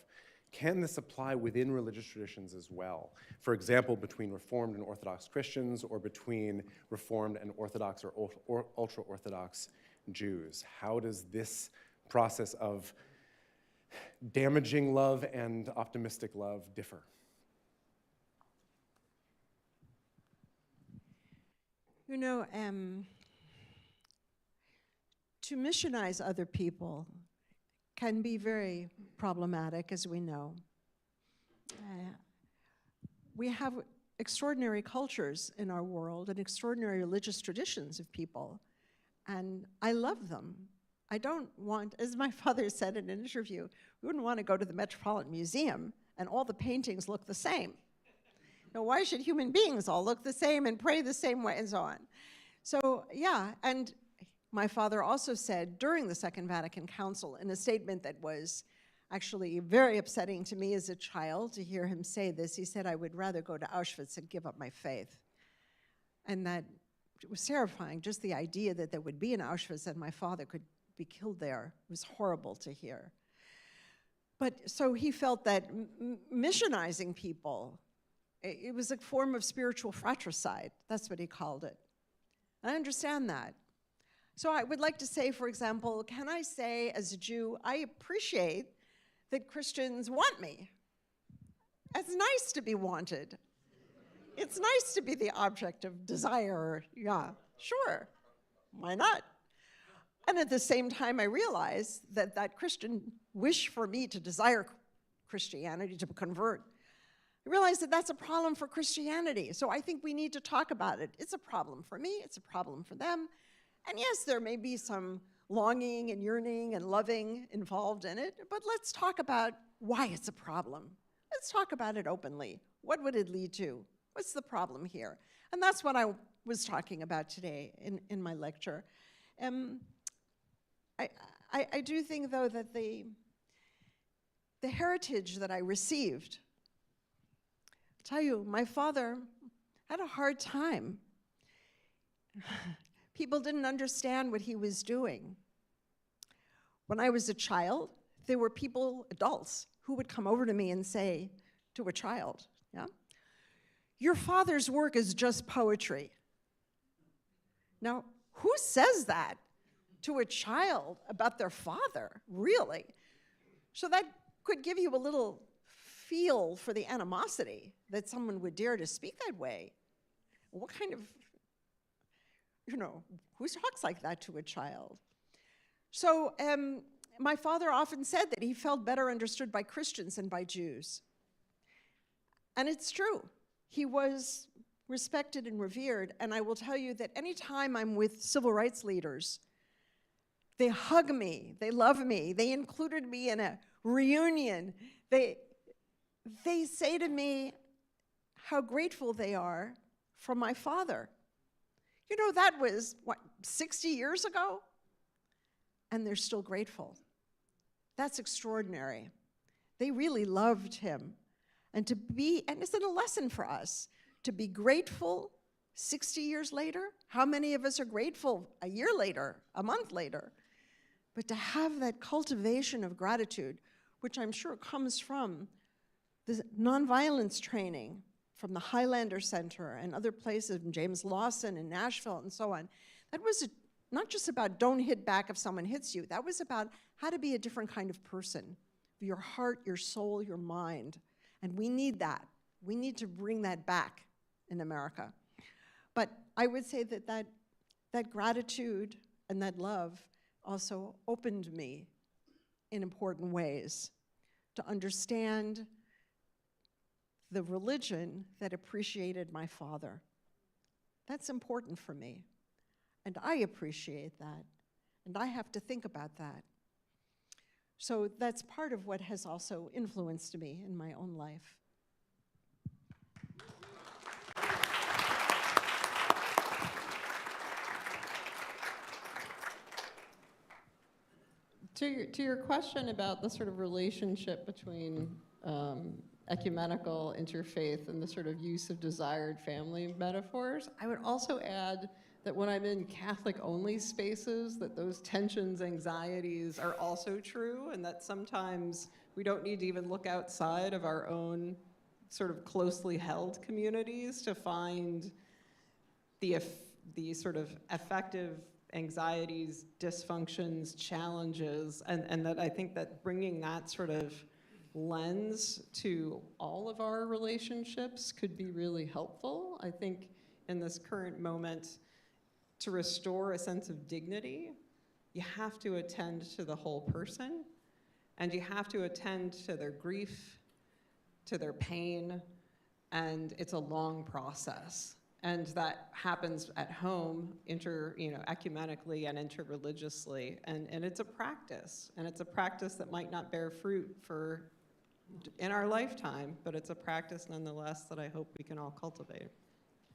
Can this apply within religious traditions as well? For example, between Reformed and Orthodox Christians, or between Reformed and Orthodox or ultra-Orthodox Jews? How does this process of damaging love and optimistic love differ? You know, to missionize other people can be very problematic, as we know. We have extraordinary cultures in our world and extraordinary religious traditions of people. and I love them. I don't want, as my father said in an interview, we wouldn't want to go to the Metropolitan Museum and all the paintings look the same. Now, why should human beings all look the same and pray the same way and so on? So yeah, and my father also said during the Second Vatican Council in a statement that was actually very upsetting to me as a child to hear him say this, he said, I would rather go to Auschwitz and give up my faith. And that it was terrifying, just the idea that there would be an Auschwitz and my father could be killed there. It was horrible to hear. But so he felt that missionizing people, it was a form of spiritual fratricide. That's what he called it. I understand that. So I would like to say, for example, can I say as a Jew, I appreciate that Christians want me. It's nice to be wanted. It's nice to be the object of desire. Yeah, sure, why not? And at the same time, I realize that that Christian wish for me to desire Christianity, to convert, I realize that that's a problem for Christianity. So I think we need to talk about it. It's a problem for me, it's a problem for them. And yes, there may be some longing and yearning and loving involved in it, but let's talk about why it's a problem. Let's talk about it openly. What would it lead to? What's the problem here? And that's what I was talking about today in my lecture. I do think, though, that the heritage that I received, I'll tell you, my father had a hard time. People didn't understand what he was doing. When I was a child, there were people, adults, who would come over to me and say to a child, yeah, your father's work is just poetry. Now, who says that to a child about their father, really? So that could give you a little feel for the animosity that someone would dare to speak that way. What kind of, who talks like that to a child? So my father often said that he felt better understood by Christians than by Jews. And it's true. He was respected and revered, and I will tell you that anytime I'm with civil rights leaders, they hug me, they love me, they included me in a reunion. They say to me how grateful they are for my father. That was, 60 years ago? And they're still grateful. That's extraordinary. They really loved him. And it's a lesson for us, to be grateful 60 years later. How many of us are grateful a year later, a month later? But to have that cultivation of gratitude, which I'm sure comes from the nonviolence training from the Highlander Center and other places, and James Lawson in Nashville and so on, that was not just about don't hit back if someone hits you. That was about how to be a different kind of person, your heart, your soul, your mind. And we need that. We need to bring that back in America. But I would say that gratitude and that love also opened me in important ways to understand the religion that appreciated my father. That's important for me. And I appreciate that. And I have to think about that. So that's part of what has also influenced me in my own life. To your question about the sort of relationship between ecumenical, interfaith, and the sort of use of desired family metaphors, I would also add that when I'm in Catholic-only spaces, that those tensions, anxieties are also true, and that sometimes we don't need to even look outside of our own sort of closely held communities to find the sort of affective anxieties, dysfunctions, challenges, and that I think that bringing that sort of lens to all of our relationships could be really helpful. I think in this current moment, to restore a sense of dignity, you have to attend to the whole person, and you have to attend to their grief, to their pain, and it's a long process. And that happens at home, ecumenically and interreligiously. And it's a practice. And it's a practice that might not bear fruit in our lifetime, but it's a practice nonetheless that I hope we can all cultivate.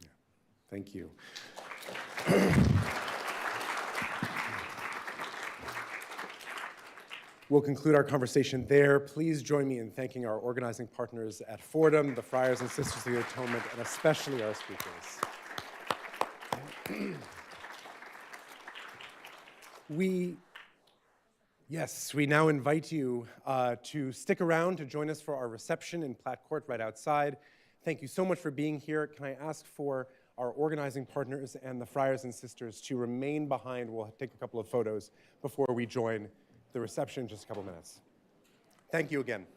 Yeah. Thank you. We'll conclude our conversation there. Please join me in thanking our organizing partners at Fordham, the Friars and Sisters of the Atonement, and especially our speakers. We now invite you to stick around to join us for our reception in Platt Court right outside. Thank you so much for being here. Can I ask for our organizing partners and the Friars and Sisters to remain behind? We'll take a couple of photos before we join the reception in just a couple minutes. Thank you again.